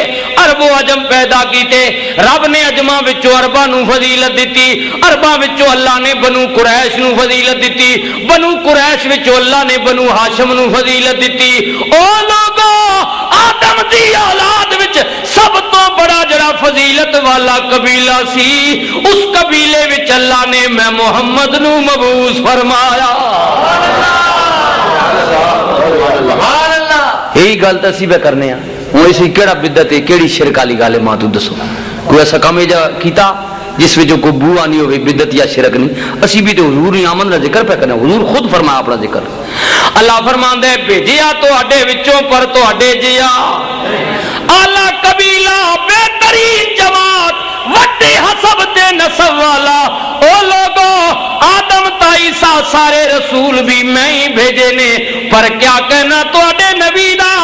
عرب و عجم پیدا کیتے. رب نے عجماں وچوں عرباں نو فضیلت دتی. عرباں وچوں اللہ نے بنو قریش نو فضیلت دتی. بنو قریش وچوں اللہ نے بنو ہاشم نو فضیلت دتی. او لوگو آدم دی اولاد وچ سب تو بڑا جڑا فضیلت والا قبیلہ سی اس قبیلے وچ اللہ نے میں محمد نو مبعوث فرمایا. یہی گل تو اسی پہ کرنے ہیں. ہوں اسی کیڑا بدعت ہے کیڑی شرک والی گل ہے ماں تو دسو. کوئی ایسا کام کیتا جس میں جو کوئی بو آنی ہوئی بدعت یا شرک نہیں. اسی بھی تو حضور آمن کا ذکر پہ کرنے. حضور خود فرمایا اپنا ذکر. اللہ فرماندا ہے بھیجیا تواڈے وچوں پر تواڈے جیا اعلی قبیلہ بہترین جماعت وڈے حسب تے نسب والا او لوگو آدم تا عیسیٰ سارے رسول بھی میں ہی بھیجے نے. پر کیا کہنا تواڈے نبی دا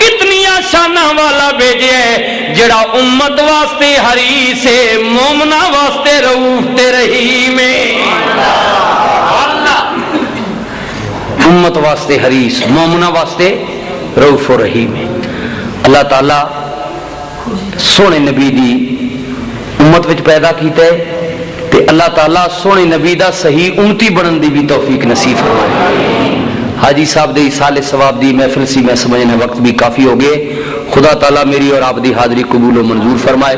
اتنیاں شاناں والا بھیجے ہے جڑا امت واسطے حریص ہے مومنا واسطے رؤوف تے رحیم ہے. امت واسطے حریص مومنا واسطے رؤوف و رحیم ہے. اللہ تعالی سونے نبی دی امت وچ پیدا کیتا ہے تے اللہ تعالی سونے نبی دا صحیح امتی بنن دی بھی توفیق نصیب فرمائے. حاجی صاحب دے سال ثواب دی محفل سی میں سمجھنے وقت بھی کافی ہو گئے. خدا تعالیٰ میری اور آپ دی حاضری قبول و منظور فرمائے.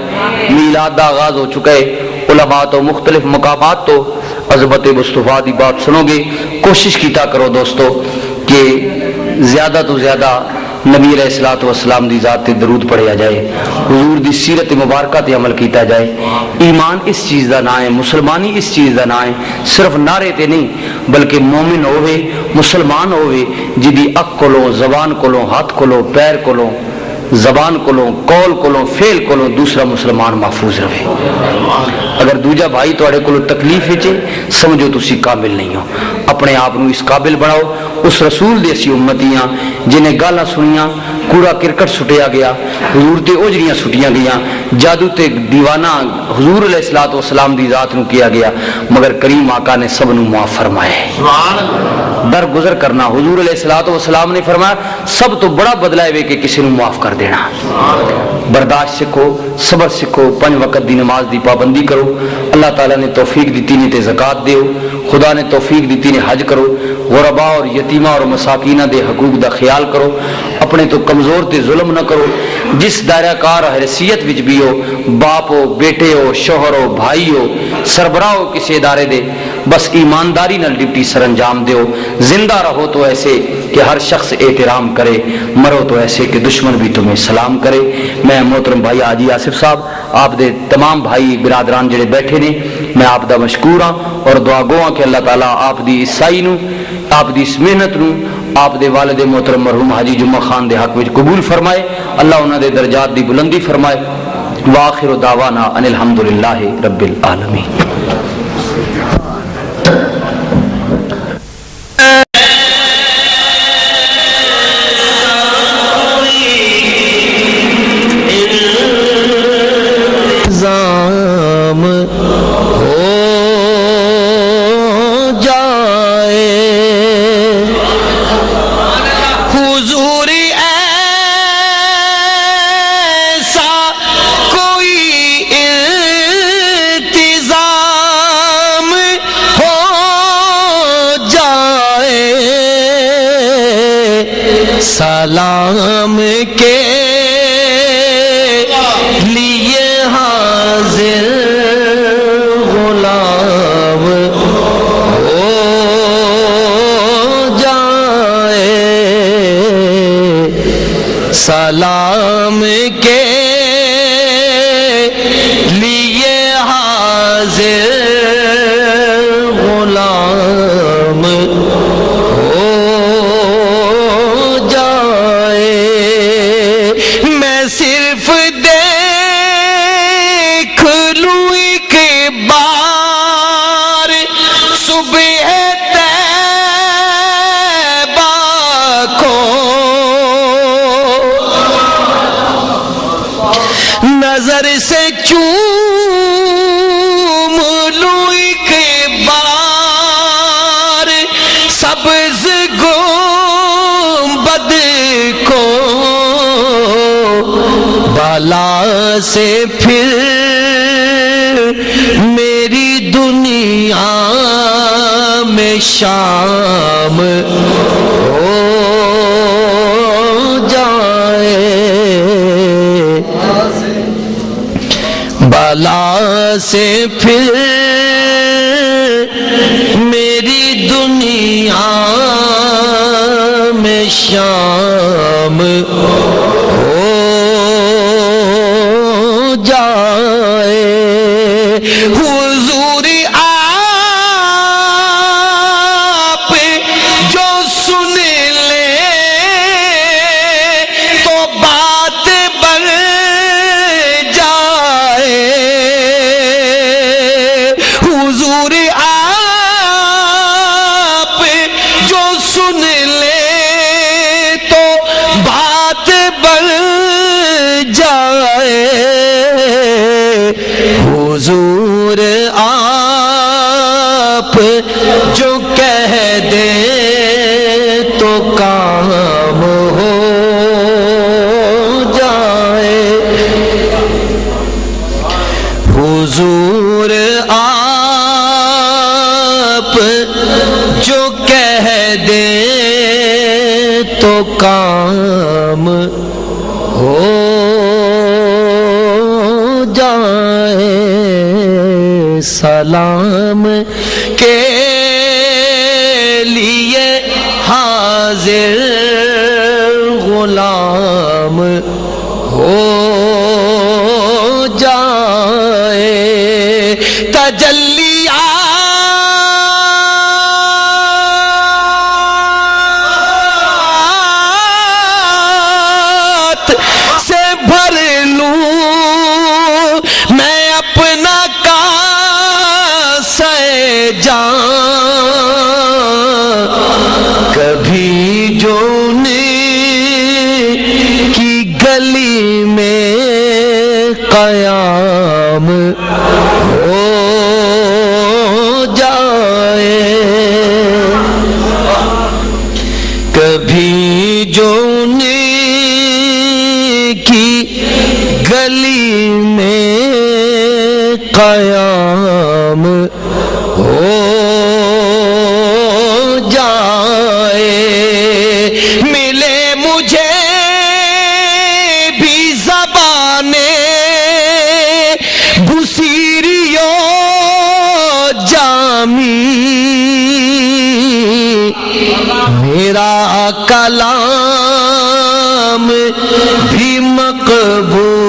میلاد دا آغاز ہو چکا ہے. علماء تو مختلف مقامات تو عظمت مصطفیٰ دی بات سنو گے. کوشش کیتا کرو دوستو کہ زیادہ تو زیادہ نبی علیہ الصلوۃ والسلام دی ذات تے درود پڑھیا جائے، حضور دی سیرت مبارکہ تے عمل کیتا جائے۔ ایمان اس چیز دا نام ہے، مسلمانی اس چیز دا نام ہے، صرف نعرے تے نہیں بلکہ مومن ہوئے، مسلمان ہوئے جدی اک کولوں، زبان کولوں، ہاتھ کولوں، پیر کولوں، زبان کولوں، قول کولوں، فعل کولوں دوسرا مسلمان محفوظ رہے۔ اگر دوجا بھائی تواڈے کولوں تکلیف وچ سمجھو تسی کامل نہیں ہو، اپنے آپ نو اس قابل بناؤ اس رسول دے اسی امتیاں جنہیں گالاں سنیاں، کوڑا کرکٹ سٹیا گیا، حضور تے اوجریاں سٹیاں گیاں، جادو تے دیوانہ حضور علیہ الصلوۃ والسلام دی ذات نو کیا گیا، مگر کریم آقا نے سب نو معاف فرمایا ہے۔ درگزر کرنا، حضور علیہ الصلوۃ والسلام نے فرمایا سب تو بڑا بدلہ ہے کہ کسی نو معاف کر دینا۔ برداشت سکھو، صبر سکھو، 5 وقت دی نماز دی پابندی کرو، اللہ تعالیٰ نے توفیق دیتی نے تے زکوٰۃ دیو، خدا نے توفیق دیتی نے حج کرو، غرباء اور یتیمہ اور مساکینہ دے حقوق دا خیال کرو، اپنے تو کمزور تے ظلم نہ کرو، جس دائرہ کار حیثیت وچ بھی ہو، باپ ہو، بیٹے ہو، شوہر ہو، بھائی ہو، سربراہ ہو کسی ادارے دے، بس ایمانداری نال ڈیوٹی سر انجام دیو، زندہ رہو تو ایسے کہ ہر شخص احترام کرے، مرو تو ایسے کہ دشمن بھی تمہیں سلام کرے۔ میں محترم بھائی حاجی آصف صاحب، آپ دے تمام بھائی برادران جڑے بیٹھے نے، میں آپ دا مشکور ہاں اور دعا گو ہاں کہ اللہ تعالیٰ آپ دی عیسائی نو، آپ دی اس محنت نو، آپ دے والد محترم مرحوم حاجی جمعہ خان دے حق وچ قبول فرمائے، اللہ انہاں دے درجات دی بلندی فرمائے۔ وآخر دعوانا ان الحمدللہ رب العالمین۔ سلام کے لیے حاضر غلام ہو جائے، سلام کے لیے حاضر غلام صرف دیکھ لوں ایک بار صبح طیبہ کو، نظر سے چوم لوں ایک بار سبز گنبد کو، بالا سے پھر میری دنیا میں شام ہو جائے، بالا سے پھر میری دنیا میں شام ہو جائے۔ حضور آپ جو سن لے تو بات بن جائے، حضور آپ جو سن لے تو بات بن جائے، حضور آپ جو کہہ دے تو کام ہو جائے، حضور آپ جو کہہ دے تو کام ہو جائے، سلام کے لیے حاضر غلام میرا کلام بھی مقبول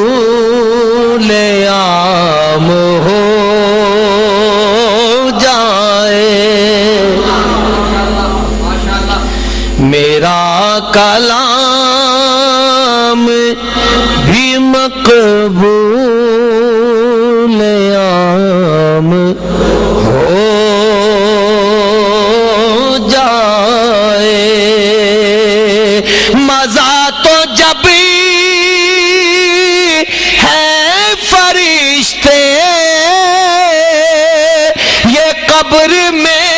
عام ہو جائے، میرا کلام بھی مقبول عام ہو جائے۔ مزہ تو جب ہے فرشتے یہ قبر میں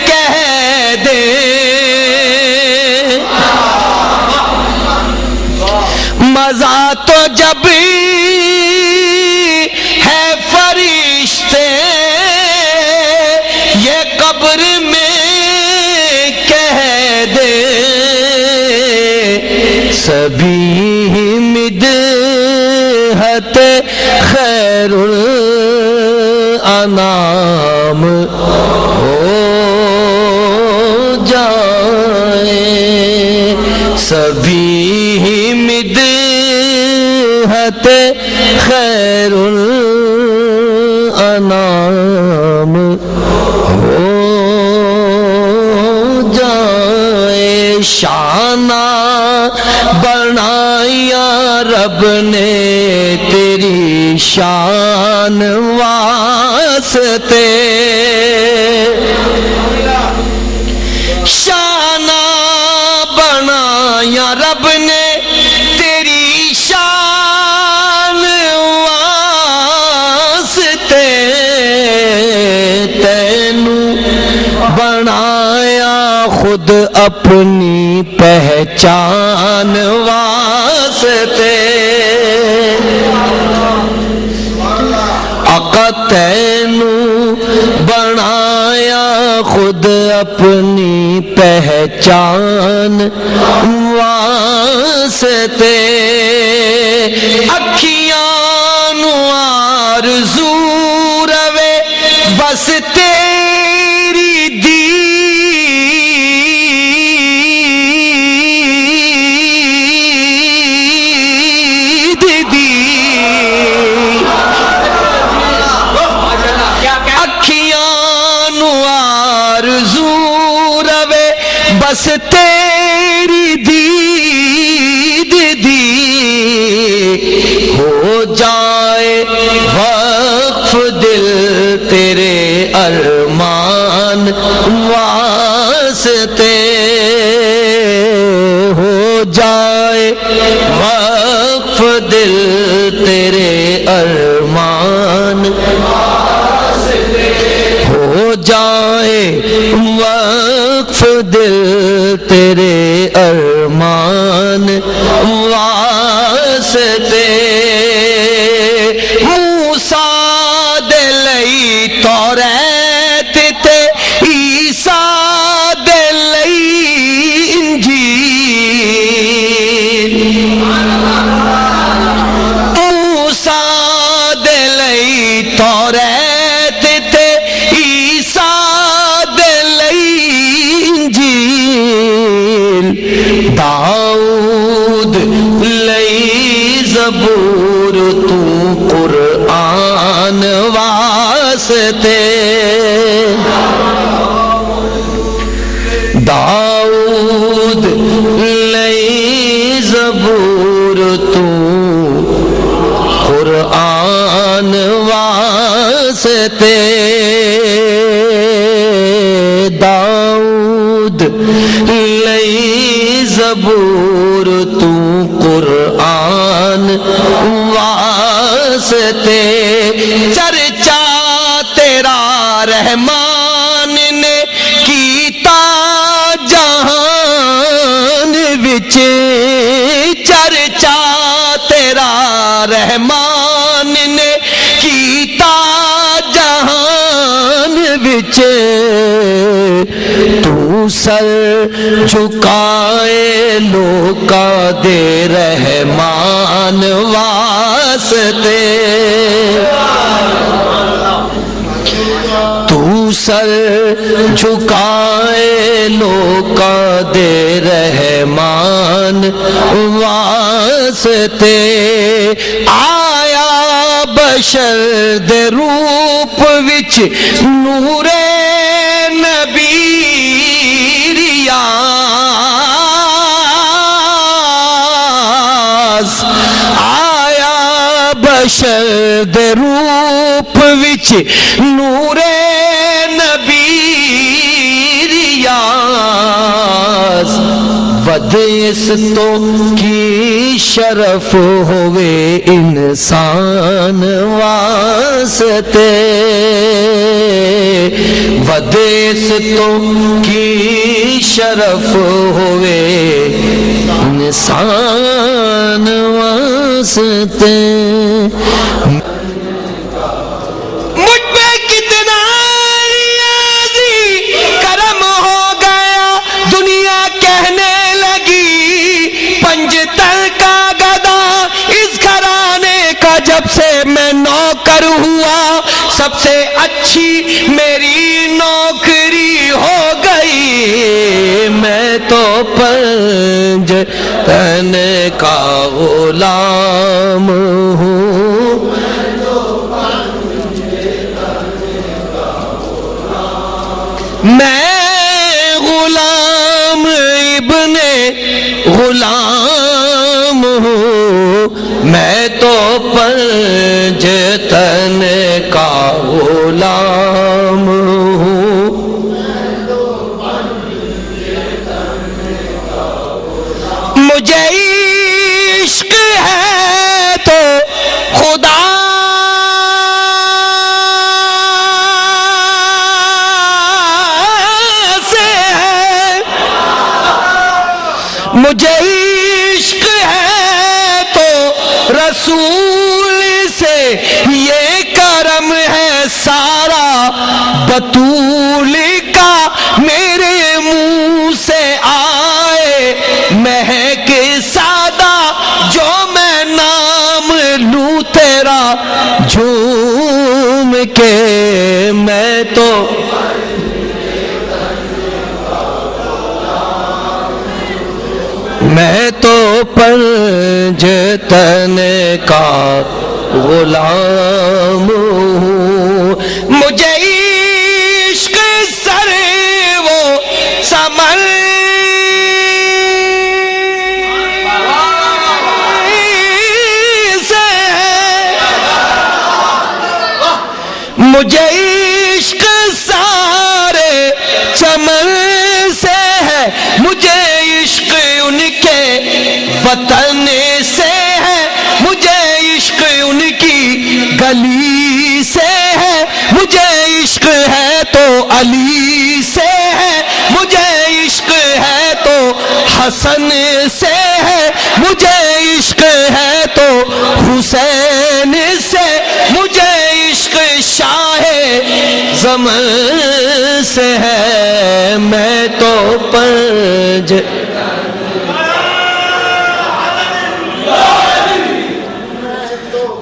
کہہ دے، مزہ تو جب ہے فرشتے یہ قبر میں کہہ دے، سبھی مدحت خیر الانام ہو جائے، سبھی مدحت خیر الانام ہو جائے۔ شانہ بنایا رب نے تیری شان واسطے، شانہ بنایا رب نے تیری شان واسطے، تینوں بنایا خود اپنی پہچان واسطے، آقا تینوں بنایا خود اپنی پہچان واسطے، اکھیاں نو آرزو روے بس تیری دید دی، اکھیاں نو آرزو روے بس تیری دید دی، ہو جائے وقف دل تیرے ارمان واسطے، ہو جائے وقف دل تیرے ارمان ہو جائے، وقف دل تیرے ارمان واسطے، موسیٰ دے لئی توریت تے عیسیٰ دے لئی انجیل، موسیٰ دے لئی توریت تے عیسیٰ دے لئی انجیل، داؤد لئی زبور تو قرآن واسطے، داؤد لئی زبور تو قرآن واسطے، داؤد لئی زبور تو قرآن واسطے، چرچا تیرا رحمان نے کیتا جہان وچ، چرچا تیرا رحمان نے کیتا جہان وچ، تو سر جھکائے لوکاں دے رحمان واسطے، تو سر جھکائے لوکا دے رحمان واسطے آیا بشر دے روپ وچ نور نبی ریاض آیا بشر دے روپ وچ نور نبی ریاض ود اس تو کی شرف ہوئے انسان واسطے ود اس تو کی شرف ہوئے انسان واسطے مجھ پہ کتنا ریاضی کرم ہو گیا دنیا کہنے لگی پنجتن کا گدا اس گھرانے کا جب سے میں نوکر ہوا سب سے اچھی میری نوکری ہو گئی میں تو پنجتن کا غلام ہوں میں غلام ابن غلام ہوں میں تو پنجتن کا غلام ہوں مجھے عشق ہے تو خدا مجھے عشق ہے تو رسول سے یہ کرم ہے سارا بطول کا میرے منہ سے آئے مہک سادہ جو میں نام لوں تیرا جھوم کے میں تو پنجتن کا غلام ہوں مجھے عشق سر وہ سمر سے مجھے عشق سارے چمن سے ہے مجھے عشق ان کے وطن سے ہے مجھے عشق ان کی گلی سے ہے مجھے عشق ہے تو علی سے ہے مجھے عشق ہے تو حسن سے ہے مجھے عشق ہے تو حسین سے مجھے عشق شاہ زمن سے ہے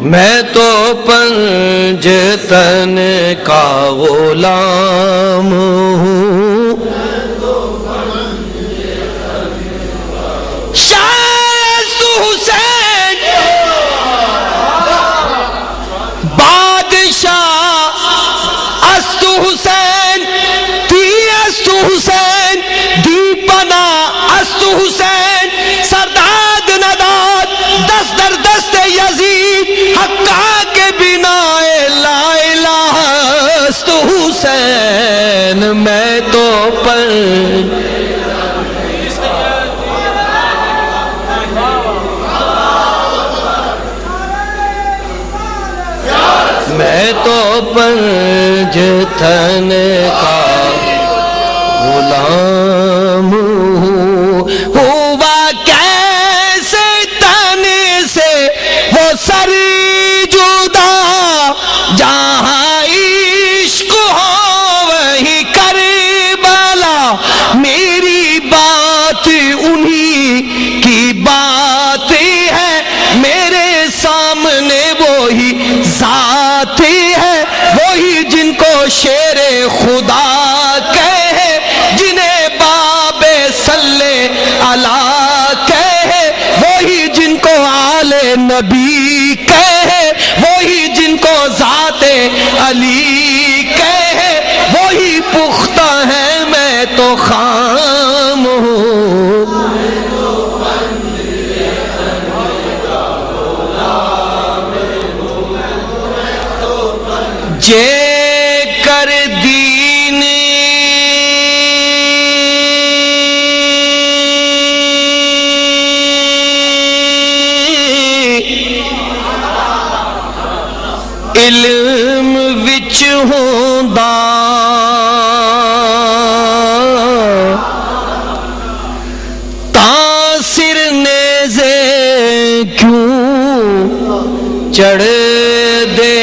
میں تو پنجتن کا غلام ہوں شاہ حسین بادشاہ است حسین تی است حسین دیپنا است حسین سرداد نداد دست در دست یزید حقا کے بنا لا الہ است حسین میں تو پنجتن کا غلام ہوں ہوا کیسے تن سے وہ سر جدا جہاں عشق ہو وہی کربلا میری بات انہی کی بات ہے میرے سامنے وہی ذات ہے وہی جن کو خدا کہے جنہیں باب صلی اللہ کہے وہی جن کو آل نبی کہے وہی جن کو ذات علی کہے وہی پختہ ہے میں تو خام ہوں جے کر دین علم وچ ہوندا تاں سر نیزے کیوں چڑھ دے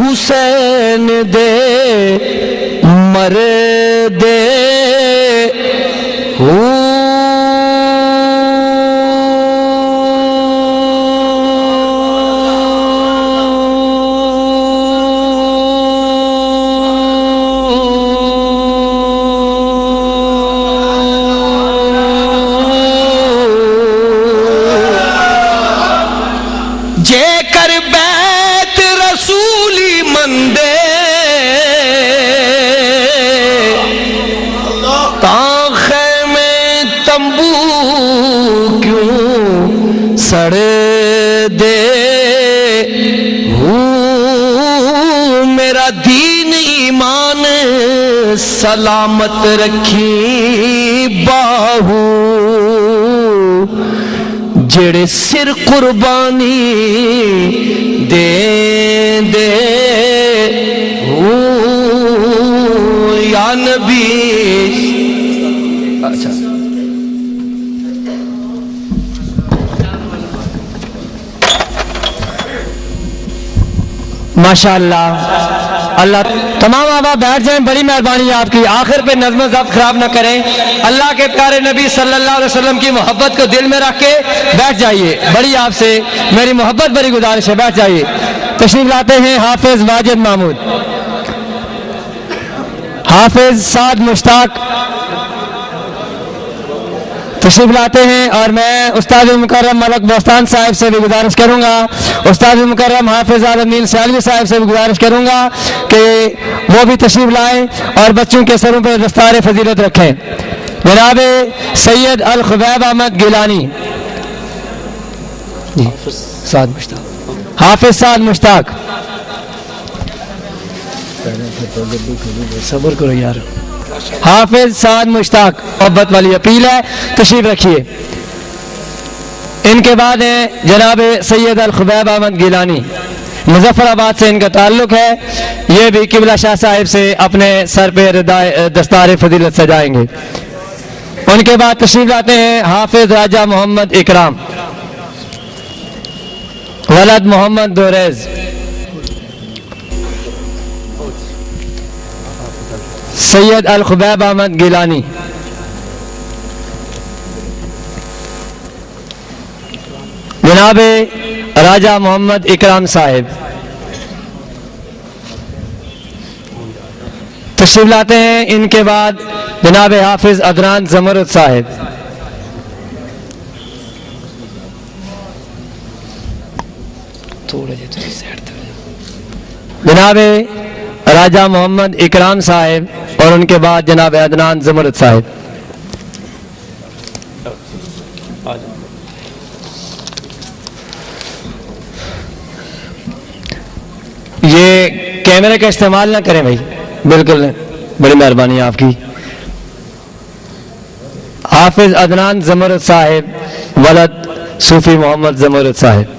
حسین دے مر دے جے کر بیت رسولی مندے تاں خیمے تمبو کیوں سڑ دے میرا دین ایمان سلامت رکھی باہو جڑے سر قربانی دے دے یا نبی اچھا ماشاءاللہ اللہ تمام آبا بیٹھ جائیں بڑی مہربانی آپ کی آخر پہ نظم و ضبط خراب نہ کریں اللہ کے پیارے نبی صلی اللہ علیہ وسلم کی محبت کو دل میں رکھ کے بیٹھ جائیے بڑی آپ سے میری محبت بڑی گزارش ہے بیٹھ جائیے تشریف لاتے ہیں حافظ واجد محمود حافظ سعد مشتاق تشریف لاتے ہیں اور میں استاد مکرم ملک بوستان صاحب سے بھی گزارش کروں گا استاد مکرم حافظ عالمین سیالوی صاحب سے بھی گزارش کروں گا کہ وہ بھی تشریف لائیں اور بچوں کے سروں پہ دستار فضیلت رکھیں جناب سید الخبیب احمد گیلانی حافظ سعد مشتاق صبر کرو یار حافظ سعد مشتاق محبت والی اپیل ہے تشریف رکھیے ان کے بعد ہیں جناب سید الخبیب احمد گیلانی مظفر آباد سے ان کا تعلق ہے یہ بھی قبلہ شاہ صاحب سے اپنے سر پہ دستار فضیلت سجائیں گے ان کے بعد تشریف لاتے ہیں حافظ راجہ محمد اکرام ولد محمد دوریز سید الخبیب احمد گیلانی جناب راجہ محمد اکرام صاحب تشریف لاتے ہیں ان کے بعد جناب حافظ عدنان زمرد صاحب جناب راجہ محمد اکرام صاحب اور ان کے بعد جناب عدنان زمرد صاحب یہ کیمرے کا استعمال نہ کریں بھائی بالکل بڑی مہربانی آپ کی حافظ عدنان زمرد صاحب ولد صوفی محمد زمرد صاحب